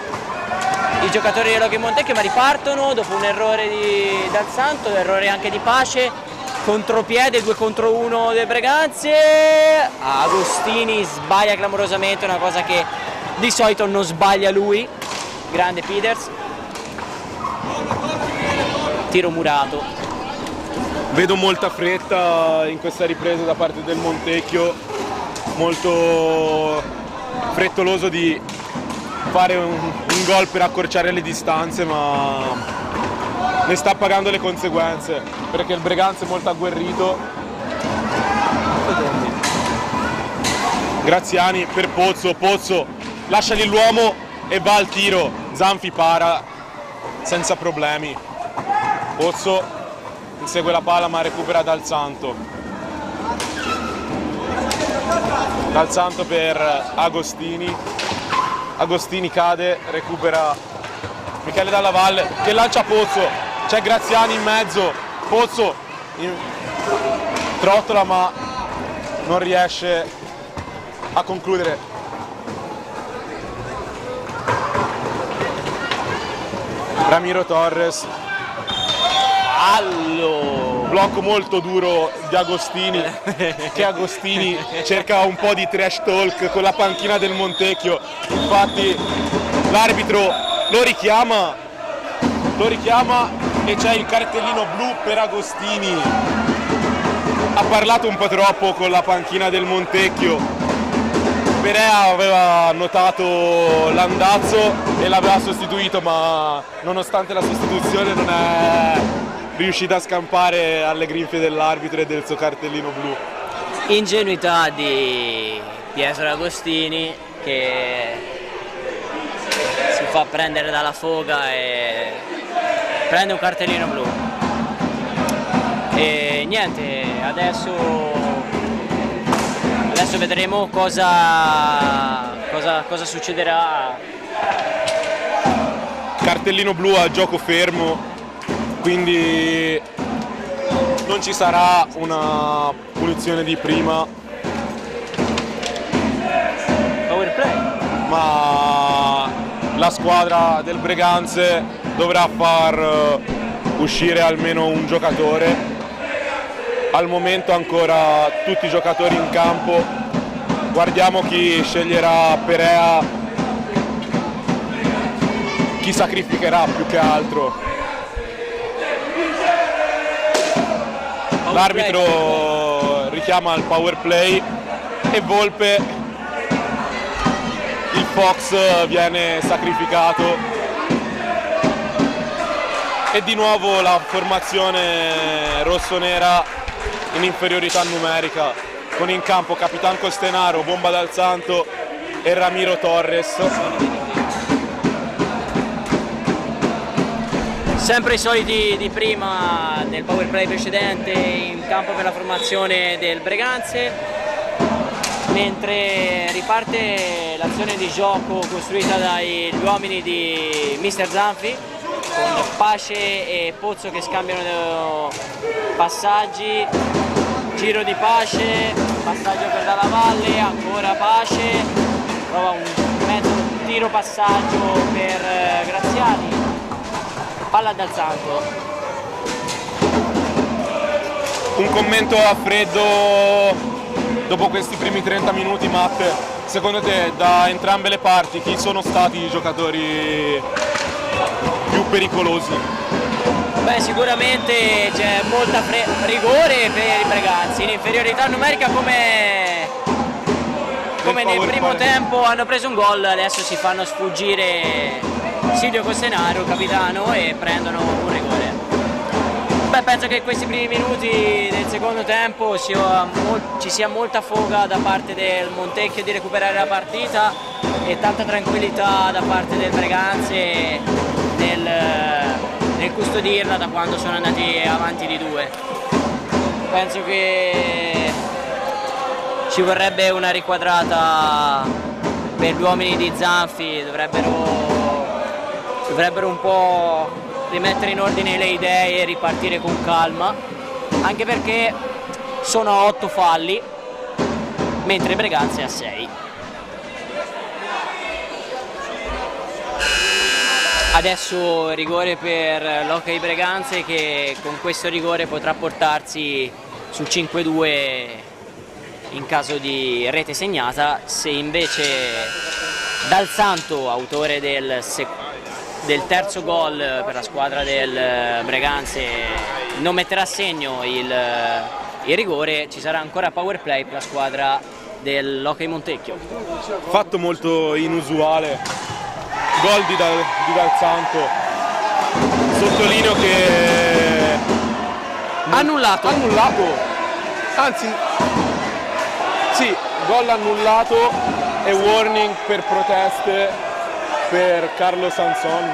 i giocatori dell'Hockey Montecchio ma ripartono dopo un errore di Dal Santo, errore anche di Pace. Contropiede, 2 contro 1 del Breganze. Agostini sbaglia clamorosamente, una cosa che di solito non sbaglia lui. Grande Peters. Tiro murato. Vedo molta fretta in questa ripresa da parte del Montecchio, molto frettoloso di fare un gol per accorciare le distanze, ma ne sta pagando le conseguenze perché il Breganze è molto agguerrito. Graziani per Pozzo lasciagli l'uomo e va al tiro. Zanfi para, senza problemi. Pozzo insegue la palla ma recupera Dal Santo. Dal Santo per Agostini. Agostini cade, recupera Michele Dalla Valle che lancia Pozzo. C'è Graziani in mezzo. Pozzo trottola ma non riesce a concludere. Ramiro Torres. Fallo! Blocco molto duro di Agostini, che Agostini cerca un po' di trash talk con la panchina del Montecchio. Infatti l'arbitro lo richiama e c'è il cartellino blu per Agostini. Ha parlato un po' troppo con la panchina del Montecchio. Perea aveva notato l'andazzo e l'aveva sostituito, ma nonostante la sostituzione non è riuscita a scampare alle grinfie dell'arbitro e del suo cartellino blu. Ingenuità di Pietro Agostini che si fa prendere dalla foga e prende un cartellino blu. E niente, adesso vedremo cosa succederà. Cartellino blu a gioco fermo, quindi non ci sarà una punizione di prima, Power play. ma la squadra del Breganze dovrà far uscire almeno un giocatore. Al momento ancora tutti i giocatori in campo. Guardiamo chi sceglierà Perea, chi sacrificherà più che altro. L'arbitro richiama il power play e Volpe, il Fox, viene sacrificato. E di nuovo la formazione rossonera in inferiorità numerica, con in campo Capitan Costenaro, Bomba Dal Santo e Ramiro Torres. Sempre i soliti di prima del power play precedente in campo per la formazione del Breganze, mentre riparte l'azione di gioco costruita dagli uomini di Mister Zanfi, con Pace e Pozzo che scambiano passaggi, giro di Pace, passaggio per Dalla Valle, ancora Pace, prova un mezzo tiro passaggio per Graziani, palla Dal Santo. Un commento a freddo dopo questi primi 30 minuti, Matt. Secondo te da entrambe le parti chi sono stati i giocatori più pericolosi? Beh, sicuramente c'è molta rigore per i Breganzi, in inferiorità numerica come nel primo tempo hanno preso un gol, adesso si fanno sfuggire Silvio Costenaro, capitano, e prendono un rigore. Beh, penso che in questi primi minuti del secondo tempo ci sia molta foga da parte del Montecchio di recuperare la partita e tanta tranquillità da parte del Breganze nel custodirla da quando sono andati avanti di 2. Penso che ci vorrebbe una riquadrata per gli uomini di Zanfi, dovrebbero un po' rimettere in ordine le idee e ripartire con calma, anche perché sono a 8 falli mentre Breganze è a 6. Adesso rigore per l'Hockey Breganze, che con questo rigore potrà portarsi sul 5-2 in caso di rete segnata. Se invece Dal Santo, autore del terzo gol per la squadra del Breganze, non metterà a segno il rigore, ci sarà ancora power play per la squadra dell'Hockey Montecchio. Fatto molto inusuale. Gol di Dal Santo, sottolineo che Annullato, anzi sì, gol annullato e warning per proteste per Carlo Sanson.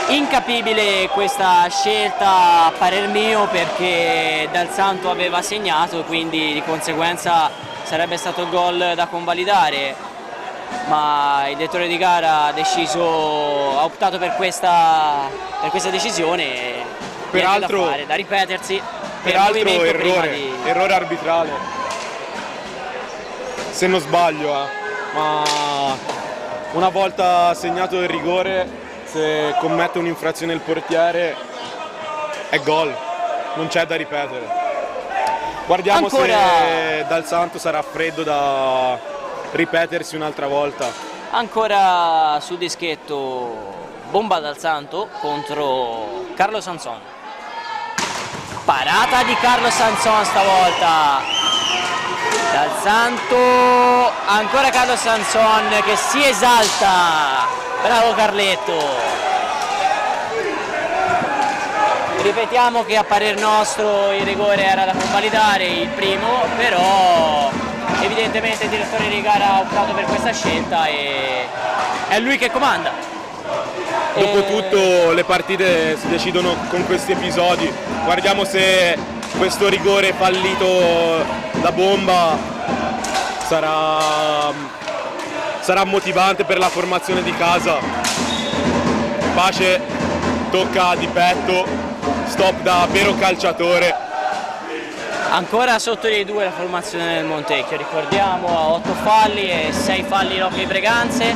Incapibile questa scelta a parer mio, perché Dal Santo aveva segnato e quindi di conseguenza sarebbe stato il gol da convalidare, ma il direttore di gara ha optato per questa decisione e Peraltro- da fare, da ripetersi. Peraltro movimento prima errore arbitrale, se non sbaglio, ma una volta segnato il rigore, se commette un'infrazione il portiere è gol, non c'è da ripetere. Guardiamo Ancora- se Dal Santo sarà freddo da ripetersi un'altra volta. Ancora sul dischetto bomba Dal Santo contro Carlo Sanson. Parata di Carlo Sanson stavolta. Dal Santo, ancora Carlo Sanson che si esalta. Bravo Carletto. Ripetiamo che a parer nostro il rigore era da convalidare, il primo, però evidentemente il direttore di gara ha optato per questa scelta e è lui che comanda. Dopotutto le partite si decidono con questi episodi. Guardiamo se questo rigore fallito da bomba sarà motivante per la formazione di casa. Pace tocca di petto, stop da vero calciatore. Ancora sotto dei 2 la formazione del Montecchio, ricordiamo a 8 falli e 6 falli L'Hockey Breganze,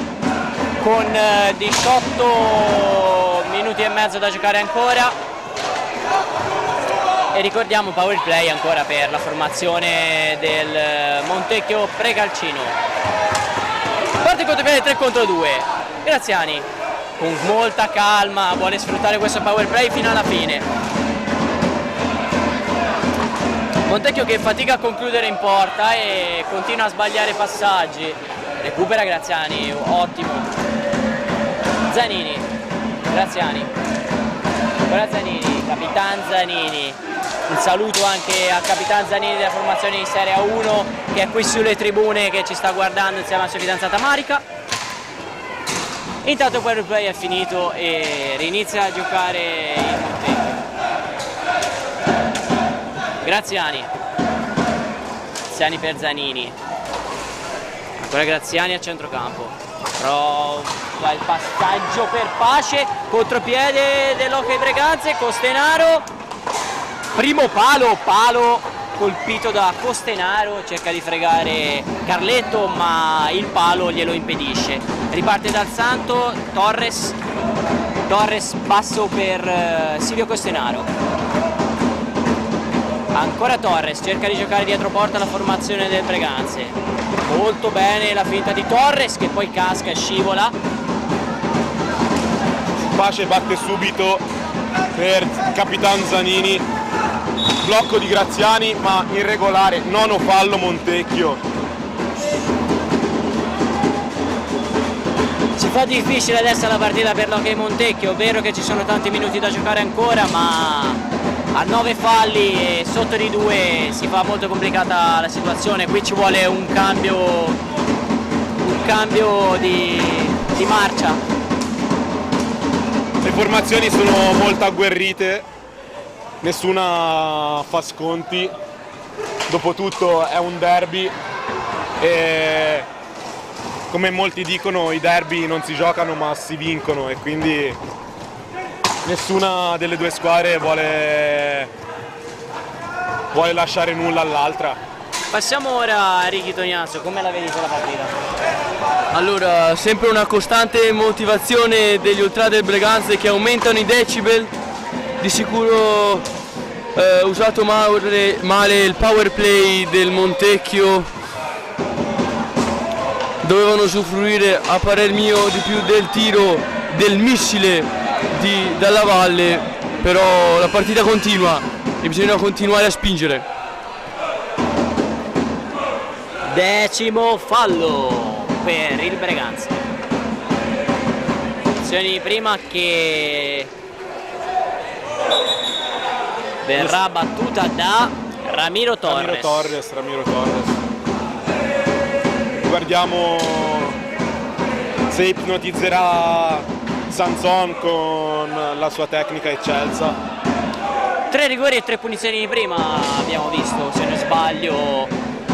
con 18 minuti e mezzo da giocare ancora, e ricordiamo power play ancora per la formazione del Montecchio Precalcino. Parte contropiede 3 contro 2, Graziani con molta calma vuole sfruttare questo power play fino alla fine. Montecchio che fatica a concludere in porta e continua a sbagliare passaggi. Recupera Graziani, ottimo. Zanini, Graziani, ancora Zanini, Capitan Zanini. Un saluto anche a Capitan Zanini della formazione di Serie A1 che è qui sulle tribune, che ci sta guardando insieme alla sua fidanzata Marica. Intanto poi il replay è finito e rinizia a giocare il Montecchio. Graziani per Zanini, ancora Graziani a centrocampo, prova il passaggio per Pace, contropiede dell'Hockey Breganze, Costenaro, primo palo colpito da Costenaro, cerca di fregare Carletto ma il palo glielo impedisce. Riparte Dal Santo, Torres basso per Silvio Costenaro. Ancora Torres, cerca di giocare dietro porta la formazione del Breganze. Molto bene la finta di Torres che poi casca e scivola. Pace batte subito per Capitan Zanini. Blocco di Graziani ma irregolare, nono fallo Montecchio. Si fa difficile adesso la partita per l'Hockey Montecchio, è vero che ci sono tanti minuti da giocare ancora, ma a 9 falli e sotto di 2 si fa molto complicata la situazione. Qui ci vuole un cambio di marcia. Le formazioni sono molto agguerrite, nessuna fa sconti, dopotutto è un derby e come molti dicono i derby non si giocano ma si vincono, e quindi nessuna delle due squadre vuole lasciare nulla all'altra. Passiamo ora a Ricky Tognazzo, come la vedi la partita? Allora, sempre una costante motivazione degli ultra del Breganze che aumentano i decibel, di sicuro usato male il power play del Montecchio, dovevano usufruire a parer mio di più del tiro del missile dalla valle, però la partita continua e bisogna continuare a spingere. 10° fallo per il Breganze. Azioni prima che verrà battuta da Ramiro Torres. Ramiro Torres. Guardiamo se ipnotizzerà Sanson con la sua tecnica eccelsa. 3 rigori e 3 punizioni di prima abbiamo visto, se non sbaglio,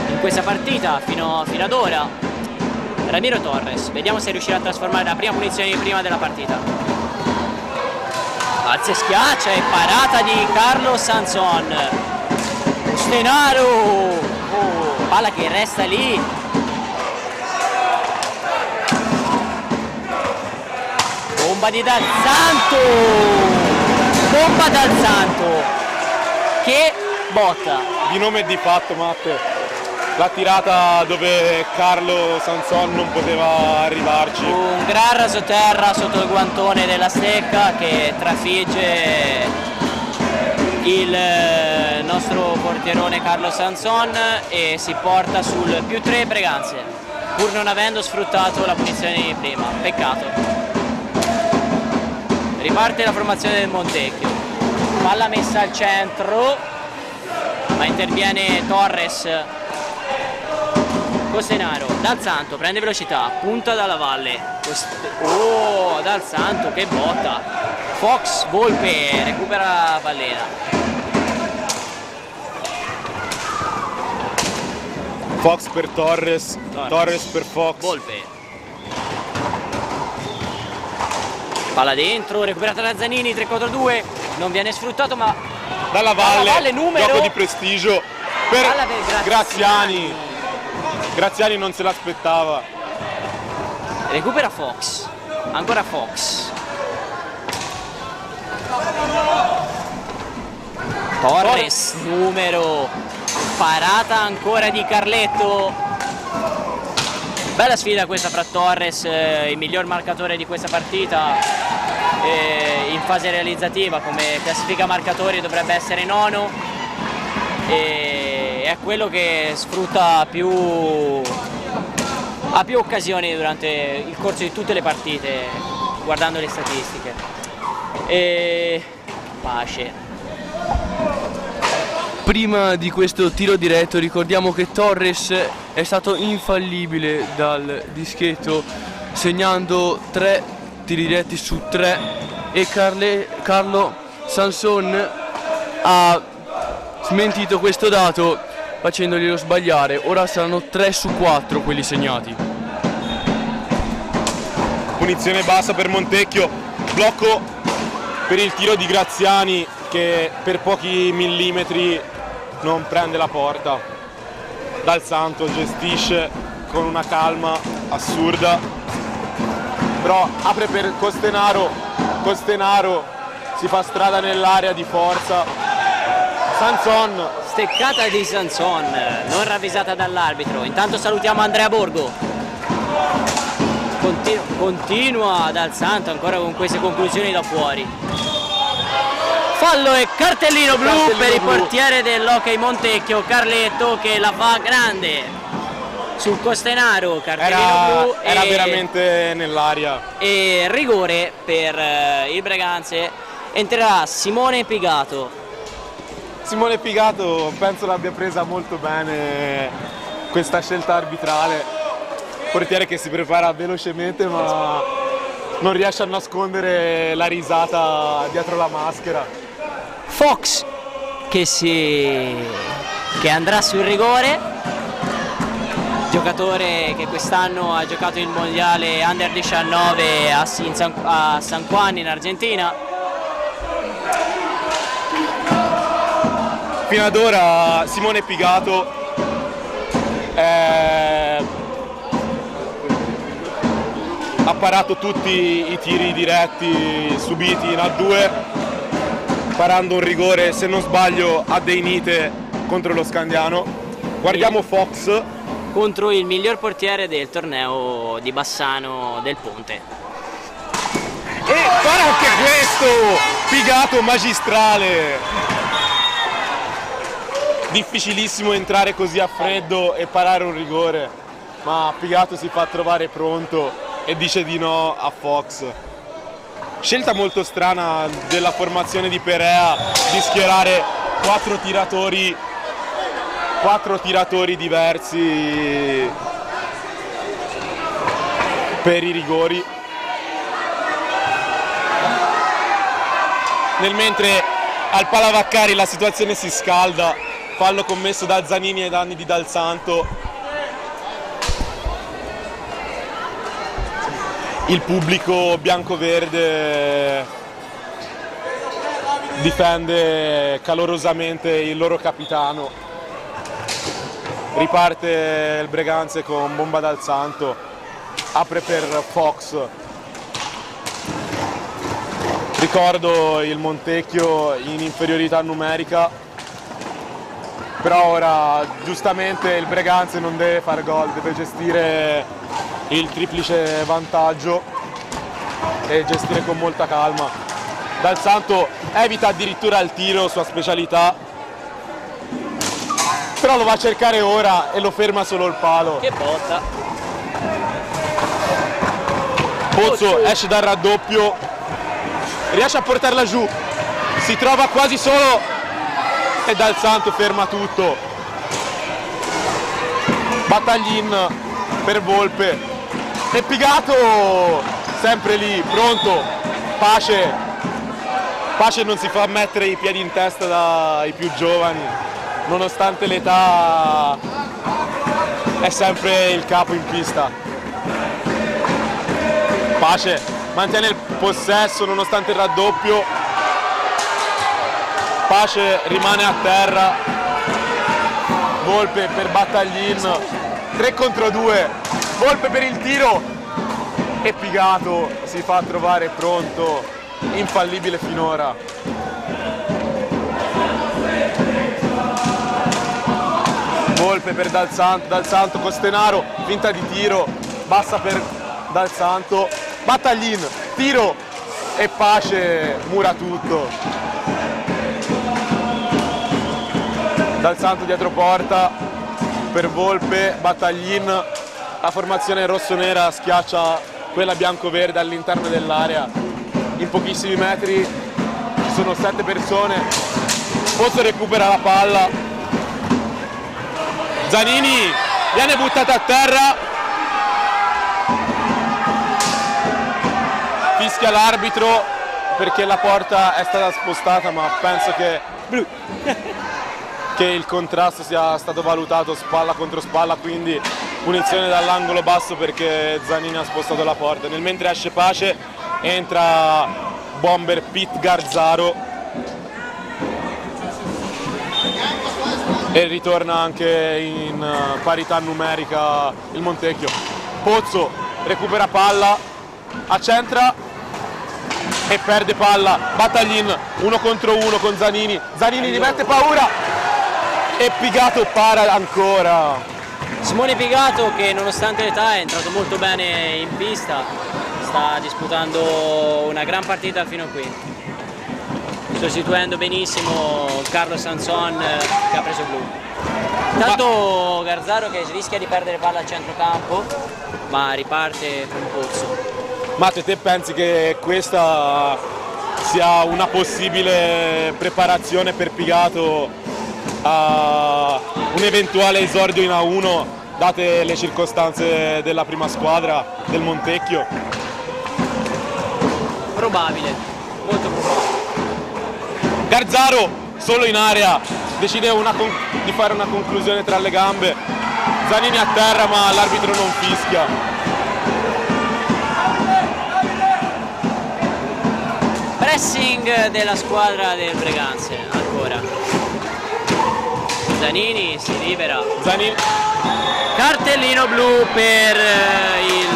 in questa partita fino ad ora. Ramiro Torres, vediamo se riuscirà a trasformare la prima punizione di prima della partita. Alza e schiaccia e parata di Carlos Sanson. Costenaro, palla che resta lì. Bomba di Dal Santo, bomba Dal Santo, che botta. Di nome e di fatto, Matte. La tirata dove Carlo Sanson non poteva arrivarci. Un gran rasoterra sotto il guantone della stecca che trafigge il nostro portierone Carlo Sanson e si porta sul +3 Breganze, pur non avendo sfruttato la punizione di prima. Peccato. Riparte la formazione del Montecchio, palla messa al centro, ma interviene Torres. Costenaro, Dal Santo prende velocità, punta dalla valle. Dal Santo che botta. Fox, Volpe, recupera pallina. Fox per Torres, Torres per Fox. Volpe. Palla dentro, recuperata da Zanini, 3 contro 2, non viene sfruttato ma dalla valle numero. Gioco di prestigio per Graziani. Graziani non se l'aspettava. Recupera Fox, ancora Fox. Torres, numero, parata ancora di Carletto. Bella sfida questa fra Torres, il miglior marcatore di questa partita, in fase realizzativa come classifica marcatori dovrebbe essere nono, e è quello che sfrutta ha più occasioni durante il corso di tutte le partite, guardando le statistiche. E pace. Prima di questo tiro diretto ricordiamo che Torres è stato infallibile dal dischetto, segnando 3 tiri diretti su 3, e Carlo Sanson ha smentito questo dato facendoglielo sbagliare. Ora saranno 3 su 4 quelli segnati. Punizione bassa per Montecchio, blocco per il tiro di Graziani che per pochi millimetri non prende la porta. Dal Santo gestisce con una calma assurda, però apre per Costenaro. Costenaro si fa strada nell'area di forza. Sanson, steccata di Sanson, non ravvisata dall'arbitro. Intanto salutiamo Andrea Borgo. Continua Dal Santo ancora con queste conclusioni da fuori. Fallo e cartellino blu per il portiere dell'Hockey Montecchio, Carletto, che la fa grande sul Costenaro. Cartellino blu era veramente nell'aria. E rigore per il Breganze. Entrerà Simone Pigato. Simone Pigato penso l'abbia presa molto bene questa scelta arbitrale. Portiere che si prepara velocemente ma non riesce a nascondere la risata dietro la maschera. Fox che andrà sul rigore, giocatore che quest'anno ha giocato il mondiale Under 19 a San Juan in Argentina. Fino ad ora Simone Pigato ha parato tutti i tiri diretti subiti in A2, parando un rigore, se non sbaglio, a Deinite contro lo Scandiano. Guardiamo Fox contro il miglior portiere del torneo di Bassano del Ponte. E para anche questo! Pigato magistrale! Difficilissimo entrare così a freddo e parare un rigore, ma Pigato si fa trovare pronto e dice di no a Fox. Scelta molto strana della formazione di Perea di schierare 4 tiratori diversi per i rigori. Nel mentre al Palavaccari la situazione si scalda, fallo commesso da Zanini ai danni di Dal Santo. Il pubblico bianco-verde difende calorosamente il loro capitano. Riparte il Breganze con bomba Dal Santo, apre per Fox. Ricordo il Montecchio in inferiorità numerica, però ora giustamente il Breganze non deve fare gol, deve gestire il triplice vantaggio e gestire con molta calma. Dal Santo evita addirittura il tiro, sua specialità, però lo va a cercare ora e lo ferma solo il palo. Che botta! Pozzo esce dal raddoppio, riesce a portarla giù, si trova quasi solo e Dal Santo ferma tutto. Battaglin per Volpe e Pigato sempre lì, pronto. Pace non si fa mettere i piedi in testa dai più giovani, nonostante l'età è sempre il capo in pista. Pace mantiene il possesso nonostante il raddoppio. Pace rimane a terra. Volpe per Battaglin, 3 contro 2. Volpe per il tiro e Pigato si fa trovare pronto, infallibile finora. Volpe per Dal Santo Costenaro, finta di tiro, bassa per Dal Santo, Battaglin, tiro e Pace mura tutto. Dal Santo dietro porta per Volpe, Battaglin, la formazione rossonera schiaccia quella bianco-verde all'interno dell'area. In pochissimi metri ci sono 7 persone. Pozzo recupera la palla. Zanini viene buttata a terra. Fischia l'arbitro perché la porta è stata spostata, ma penso che il contrasto sia stato valutato spalla contro spalla, quindi punizione dall'angolo basso perché Zanini ha spostato la porta. Nel mentre esce Pace, entra bomber Pete Garzaro e ritorna anche in parità numerica il Montecchio. Pozzo recupera palla, accentra e perde palla. Battaglin 1 contro 1 con Zanini. Zanini gli mette paura e Pigato para ancora. Simone Pigato, che nonostante l'età è entrato molto bene in pista, sta disputando una gran partita fino a qui, sostituendo benissimo Carlo Sanson che ha preso blu. Intanto Garzaro che rischia di perdere palla al centrocampo, ma riparte con Pozzo. Matte, te pensi che questa sia una possibile preparazione per Pigato a un eventuale esordio in A1, date le circostanze della prima squadra del Montecchio? Probabile, molto probabile. Garzaro solo in area, decide di fare una conclusione tra le gambe. Zanini a terra, ma l'arbitro non fischia. Pressing della squadra del Breganze ancora. Zanini si libera. Zanini. Cartellino blu per il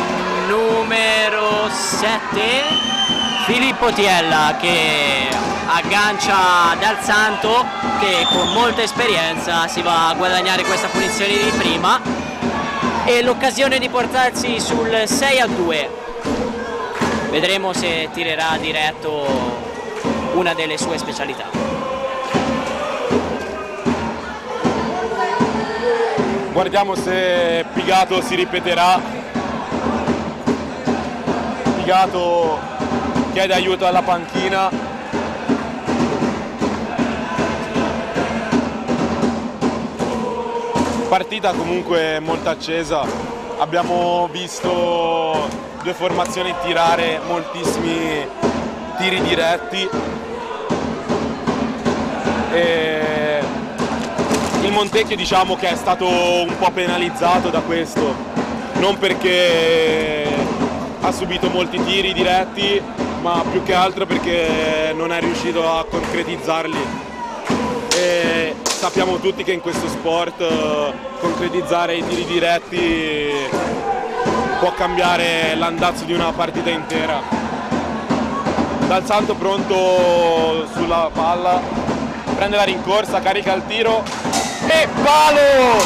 numero 7 Filippo Tiella, che aggancia Dal Santo, che con molta esperienza si va a guadagnare questa punizione di prima e l'occasione di portarsi sul 6-2. Vedremo se tirerà diretto una delle sue specialità. Guardiamo se Pigato si ripeterà. Pigato chiede aiuto alla panchina. Partita comunque molto accesa. Abbiamo visto due formazioni tirare moltissimi tiri diretti. Montecchio diciamo che è stato un po' penalizzato da questo, non perché ha subito molti tiri diretti, ma più che altro perché non è riuscito a concretizzarli. E sappiamo tutti che in questo sport concretizzare i tiri diretti può cambiare l'andazzo di una partita intera. Dal Santo pronto sulla palla, prende la rincorsa, carica il tiro e palo!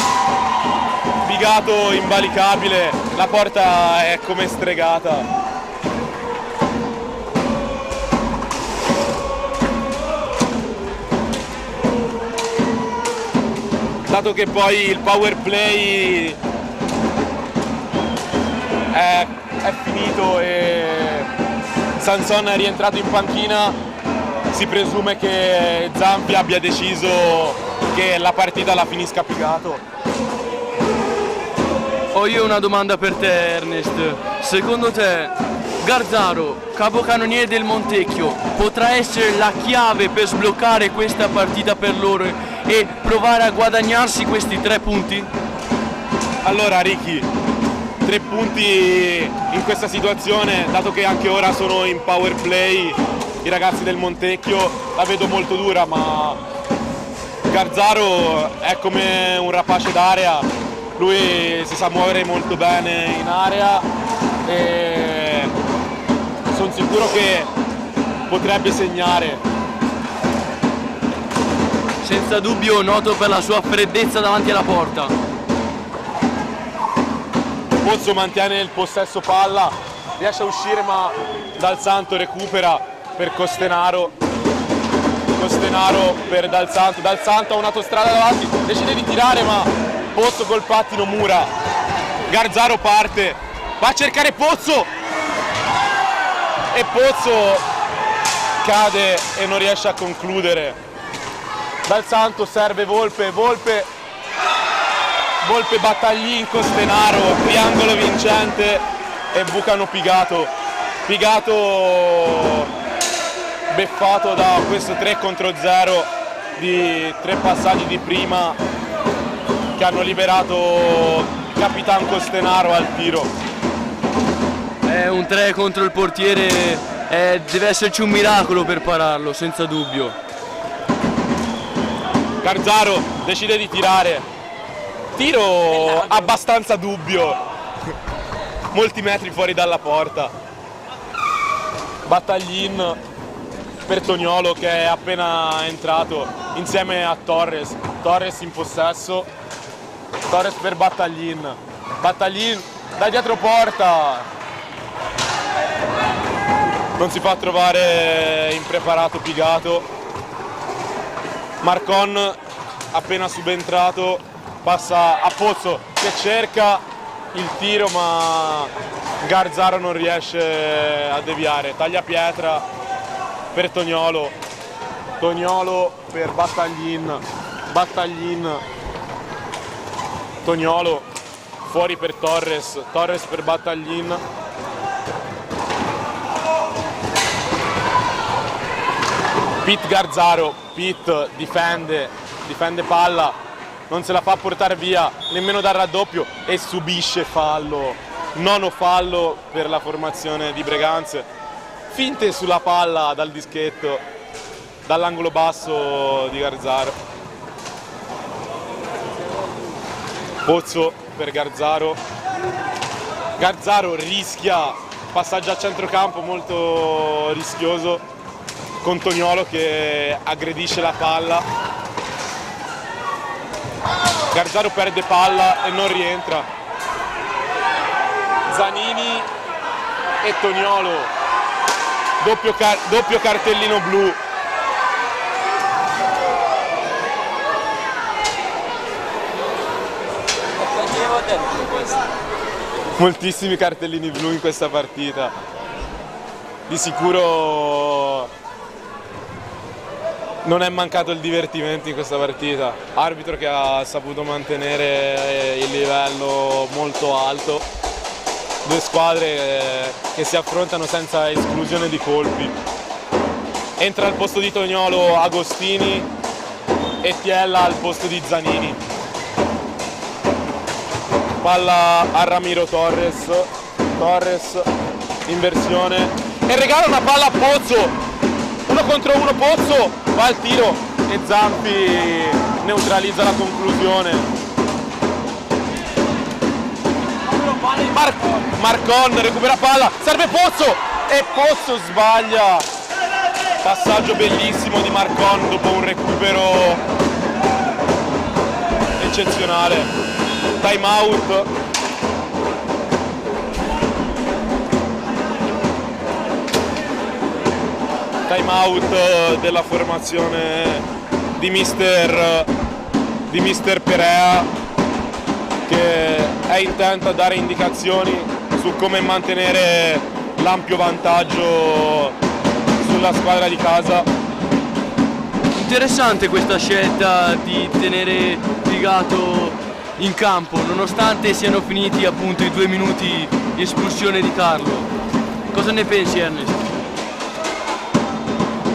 Pigato invalicabile, la porta è come stregata. Dato che poi il power play è finito e Sanson è rientrato in panchina, si presume che Zampi abbia deciso che la partita la finisca Pigato. Ho io una domanda per te, Ernest. Secondo te Garzaro, capocannoniere del Montecchio, potrà essere la chiave per sbloccare questa partita per loro e provare a guadagnarsi questi 3 punti? Allora Ricky, 3 punti in questa situazione, dato che anche ora sono in power play i ragazzi del Montecchio, la vedo molto dura, ma Garzaro è come un rapace d'area, lui si sa muovere molto bene in area e sono sicuro che potrebbe segnare. Senza dubbio noto per la sua freddezza davanti alla porta. Pozzo mantiene il possesso palla, riesce a uscire ma Dal Santo recupera per Costenaro. Costenaro per Dal Santo ha un'autostrada davanti, decide di tirare ma Pozzo col pattino mura. Garzaro parte, va a cercare Pozzo e Pozzo cade e non riesce a concludere. Dal Santo serve Volpe battagli in Costenaro, triangolo vincente e bucano Pigato beffato da questo 3 contro 0 di 3 passaggi di prima che hanno liberato Capitan Costenaro al tiro. È un 3 contro il portiere, deve esserci un miracolo per pararlo, senza dubbio. Garzaro decide di tirare, tiro abbastanza dubbio, molti metri fuori dalla porta. Battaglin per Toniolo che è appena entrato insieme a Torres in possesso, Torres per Battaglin da dietro porta, non si fa trovare impreparato Pigato. Marcon appena subentrato passa a Pozzo che cerca il tiro ma Garzaro non riesce a deviare, taglia pietra per Toniolo per Battaglin, Toniolo fuori per Torres per Battaglin, Pit Garzaro, Pit difende palla, non se la fa portare via nemmeno dal raddoppio e subisce fallo, 9° fallo per la formazione di Breganze, finte sulla palla dal dischetto, dall'angolo basso di Garzaro. Pozzo per Garzaro rischia, passaggio a centrocampo molto rischioso con Toniolo che aggredisce la palla. Garzaro perde palla e non rientra. Zanini e Toniolo, doppio cartellino blu. Moltissimi cartellini blu in questa partita. Di sicuro non è mancato il divertimento in questa partita. Arbitro che ha saputo mantenere il livello molto alto. 2 squadre che si affrontano senza esclusione di colpi. Entra al posto di Toniolo Agostini e Tiella al posto di Zanini. Palla a Ramiro Torres, inversione e regala una palla a Pozzo, 1 contro 1 Pozzo, va al tiro e Zampi neutralizza la conclusione. Marcon recupera palla, serve Pozzo e Pozzo sbaglia. Passaggio bellissimo di Marcon dopo un recupero eccezionale. Time out. Time out della formazione di mister Perea, che è intento a dare indicazioni su come mantenere l'ampio vantaggio sulla squadra di casa. Interessante questa scelta di tenere Pigato in campo, nonostante siano finiti appunto i 2 minuti di espulsione di Carlo. Cosa ne pensi, Ernest?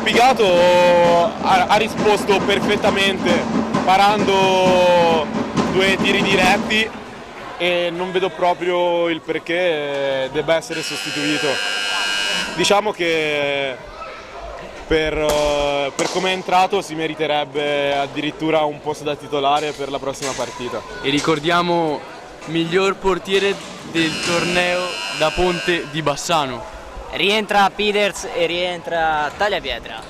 Pigato ha risposto perfettamente, parando 2 tiri diretti, e non vedo proprio il perché debba essere sostituito. Diciamo che per come è entrato si meriterebbe addirittura un posto da titolare per la prossima partita. E ricordiamo miglior portiere del torneo da Ponte di Bassano. Rientra Peters e rientra Tagliapietra.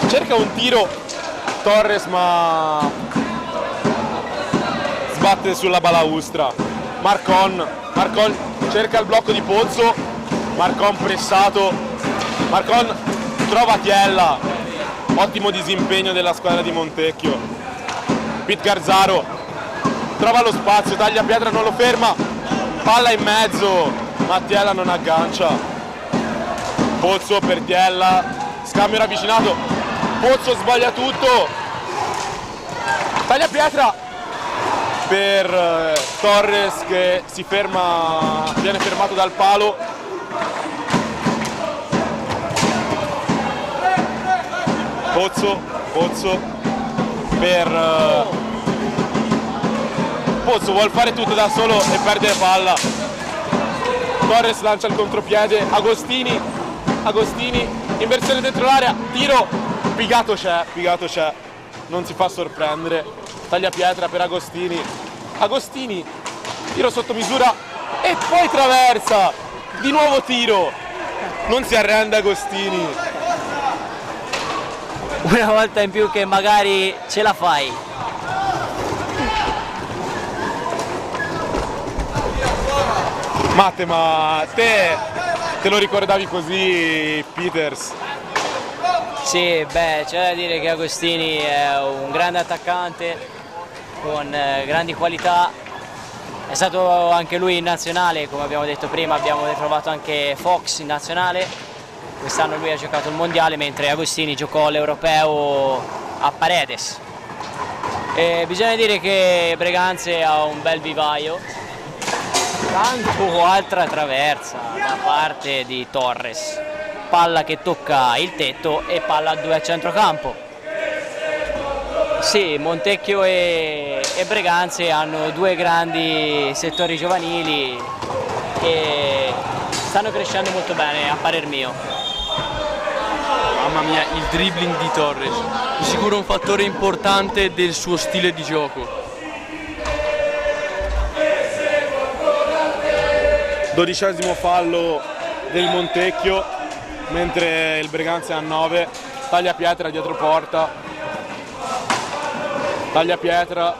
Cerca un tiro Torres, ma sbatte sulla balaustra. Marcon cerca il blocco di Pozzo, Marcon pressato, Marcon trova Tiella, ottimo disimpegno della squadra di Montecchio. Pete Garzaro trova lo spazio, Tagliapietra non lo ferma, palla in mezzo, ma Tiella non aggancia. Pozzo per Tiella, scambio ravvicinato, Pozzo sbaglia tutto, Tagliapietra per Torres che si ferma, viene fermato dal palo. Pozzo per Pozzo vuol fare tutto da solo e perde palla. Torres lancia il contropiede, Agostini, inversione dentro l'area, tiro, Pigato c'è, non si fa sorprendere. Tagliapietra per Agostini, tiro sotto misura e poi traversa, di nuovo tiro, non si arrende Agostini. Una volta in più che magari ce la fai. Matte, ma te lo ricordavi così Peters? Sì, beh, c'è da dire che Agostini è un grande attaccante con grandi qualità, è stato anche lui in nazionale, come abbiamo detto prima, abbiamo ritrovato anche Fox in nazionale, quest'anno lui ha giocato il mondiale mentre Agostini giocò l'europeo a Paredes. E bisogna dire che Breganze ha un bel vivaio, tanto altra traversa da parte di Torres, palla che tocca il tetto e palla a 2 a centrocampo. Sì, Montecchio e Breganze hanno 2 grandi settori giovanili che stanno crescendo molto bene, a parer mio. Mamma mia, il dribbling di Torres, di sicuro un fattore importante del suo stile di gioco. 12° fallo del Montecchio, mentre il Breganze ha 9, Tagliapietra dietro porta. Tagliapietra,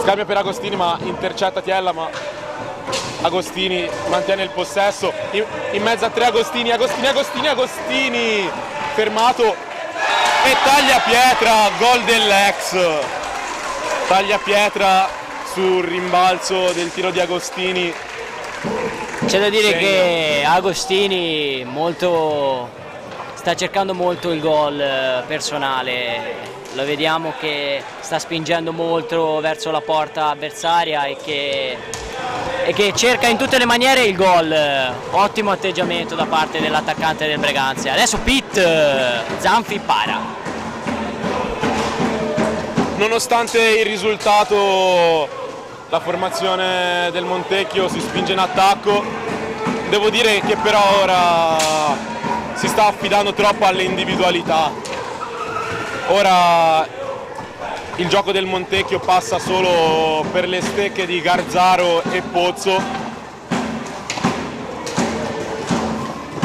scambio per Agostini ma intercetta Tiella, ma Agostini mantiene il possesso, in mezzo a 3 Agostini, fermato e Tagliapietra, gol dell'ex. Tagliapietra sul rimbalzo del tiro di Agostini. C'è da dire che Agostini sta cercando molto il gol personale. Lo vediamo che sta spingendo molto verso la porta avversaria e che e che cerca in tutte le maniere il gol. Ottimo atteggiamento da parte dell'attaccante del Breganze. Adesso Pitt, Zanfi para. Nonostante il risultato, la formazione del Montecchio si spinge in attacco. Devo dire che però ora si sta affidando troppo alle individualità. Ora il gioco del Montecchio passa solo per le stecche di Garzaro e Pozzo.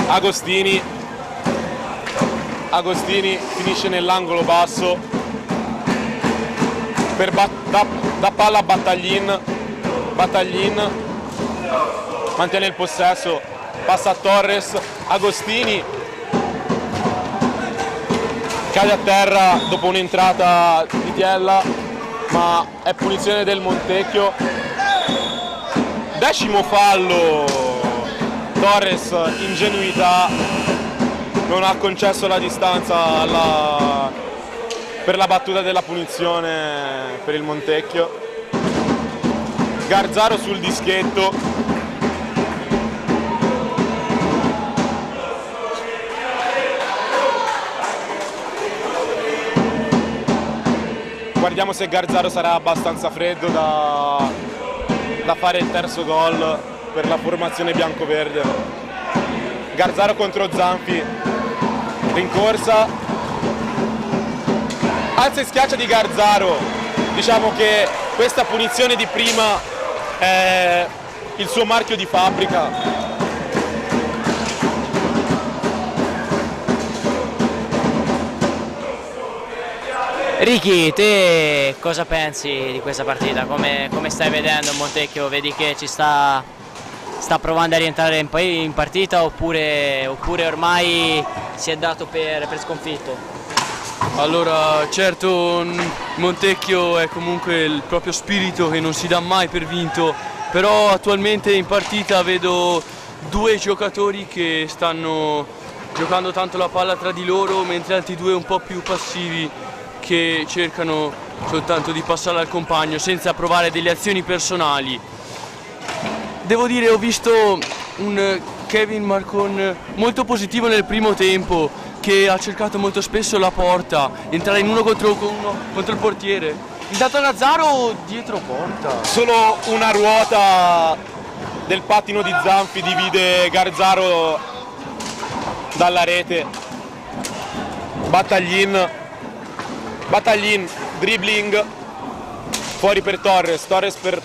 Agostini finisce nell'angolo basso per da palla a Battaglin mantiene il possesso, passa a Torres, Agostini cade a terra dopo un'entrata di Tiella, ma è punizione del Montecchio. 10° fallo, Torres ingenuità, non ha concesso la distanza per la battuta della punizione per il Montecchio. Garzaro sul dischetto. Guardiamo se Garzaro sarà abbastanza freddo da fare il terzo gol per la formazione biancoverde. Garzaro contro Zanfi, rincorsa, alza e schiaccia di Garzaro. Diciamo che questa punizione di prima è il suo marchio di fabbrica. Ricky, te cosa pensi di questa partita? Come stai vedendo Montecchio? Vedi che ci sta provando a rientrare in partita oppure ormai si è dato per sconfitto? Allora, certo Montecchio è comunque il proprio spirito che non si dà mai per vinto, però attualmente in partita vedo due giocatori che stanno giocando tanto la palla tra di loro, mentre altri due un po' più passivi che cercano soltanto di passare al compagno senza provare delle azioni personali. Devo dire, ho visto un Kevin Marcon molto positivo nel primo tempo, che ha cercato molto spesso la porta, entrare in uno contro il portiere. Intanto Gazzaro dietro porta. Solo una ruota del pattino di Zanfi divide Garzaro dalla rete. Battaglin, dribbling, fuori per Torres per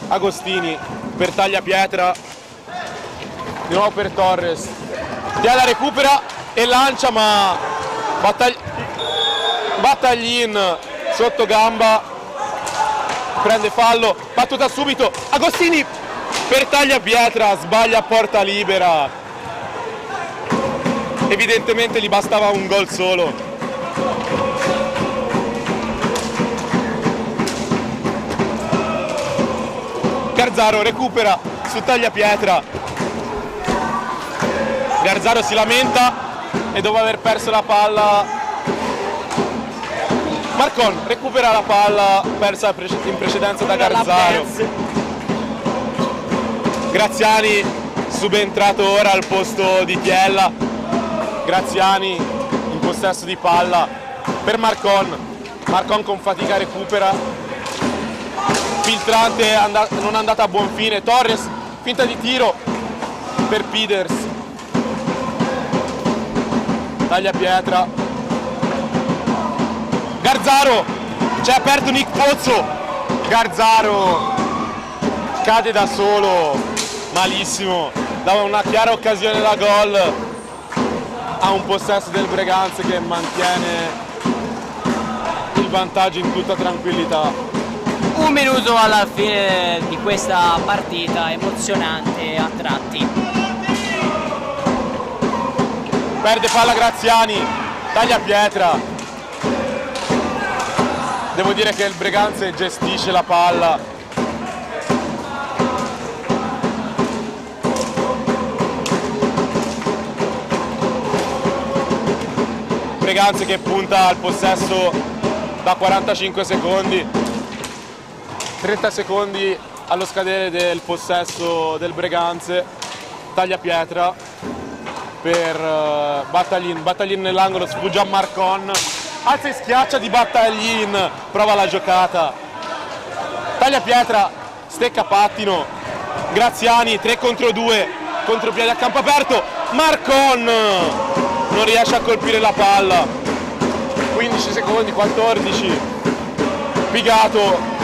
Agostini, per Tagliapietra, di nuovo per Torres. Tiella recupera e lancia, ma Battaglin sotto gamba, prende fallo, battuta subito, Agostini per Tagliapietra, sbaglia a porta libera. Evidentemente gli bastava un gol solo. Garzaro recupera su Tagliapietra. Garzaro si lamenta e dopo aver perso la palla Marcon recupera la palla persa in precedenza da Garzaro. Graziani subentrato ora al posto di Tiella. Graziani in possesso di palla per Marcon con fatica recupera. Filtrante non è andata a buon fine. Torres, finta di tiro per Peters. Tagliapietra. Garzaro, c'è aperto Nick Pozzo. Garzaro cade da solo, malissimo. Dava una chiara occasione da gol a un possesso del Breganze che mantiene il vantaggio in tutta tranquillità. Un minuto alla fine di questa partita emozionante a tratti. Perde palla Graziani, Tagliapietra. Devo dire che il Breganze gestisce la palla. Breganze che punta al possesso da 45 secondi. 30 secondi allo scadere del possesso del Breganze, taglia pietra per Battaglin nell'angolo, sfugge a Marcon, alza e schiaccia di Battaglin, prova la giocata, taglia pietra, stecca pattino, Graziani 3 contro 2, contropiede a campo aperto, Marcon non riesce a colpire la palla, 15 secondi, 14, Pigato,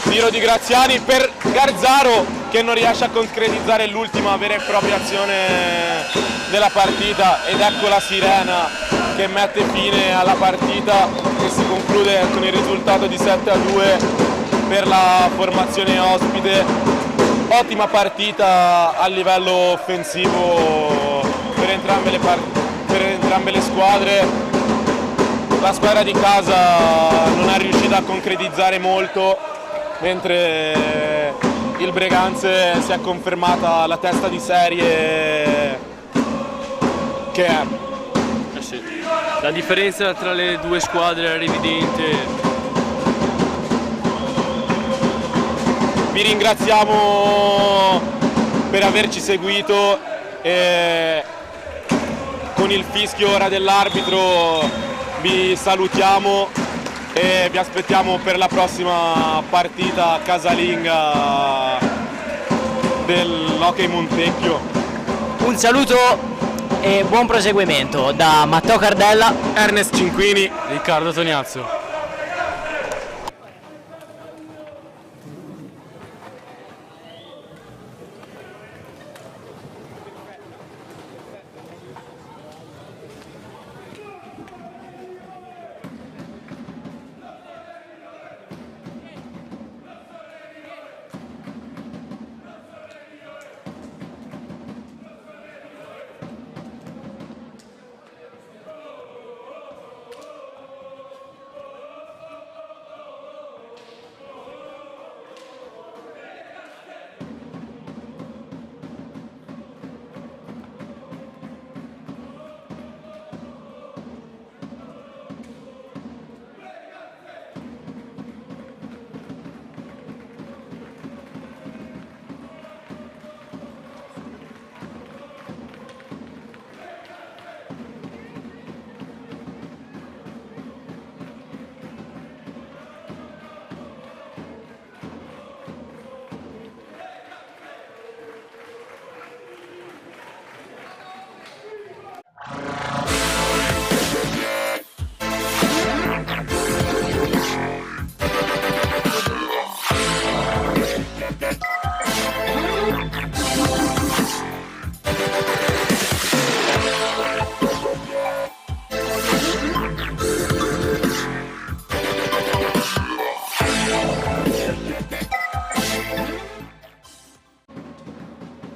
tiro di Graziani per Garzaro che non riesce a concretizzare l'ultima vera e propria azione della partita, ed ecco la sirena che mette fine alla partita che si conclude con il risultato di 7-2 per la formazione ospite. Ottima partita a livello offensivo per entrambe le squadre. La squadra di casa non è riuscita a concretizzare molto, mentre il Breganze si è confermata la testa di serie che è. Sì. La differenza tra le due squadre era evidente. Vi ringraziamo per averci seguito e con il fischio ora dell'arbitro vi salutiamo e vi aspettiamo per la prossima partita casalinga dell'Hockey Montecchio. Un saluto e buon proseguimento da Matteo Cardella, Ernest Cinquini, Riccardo Toniazzo.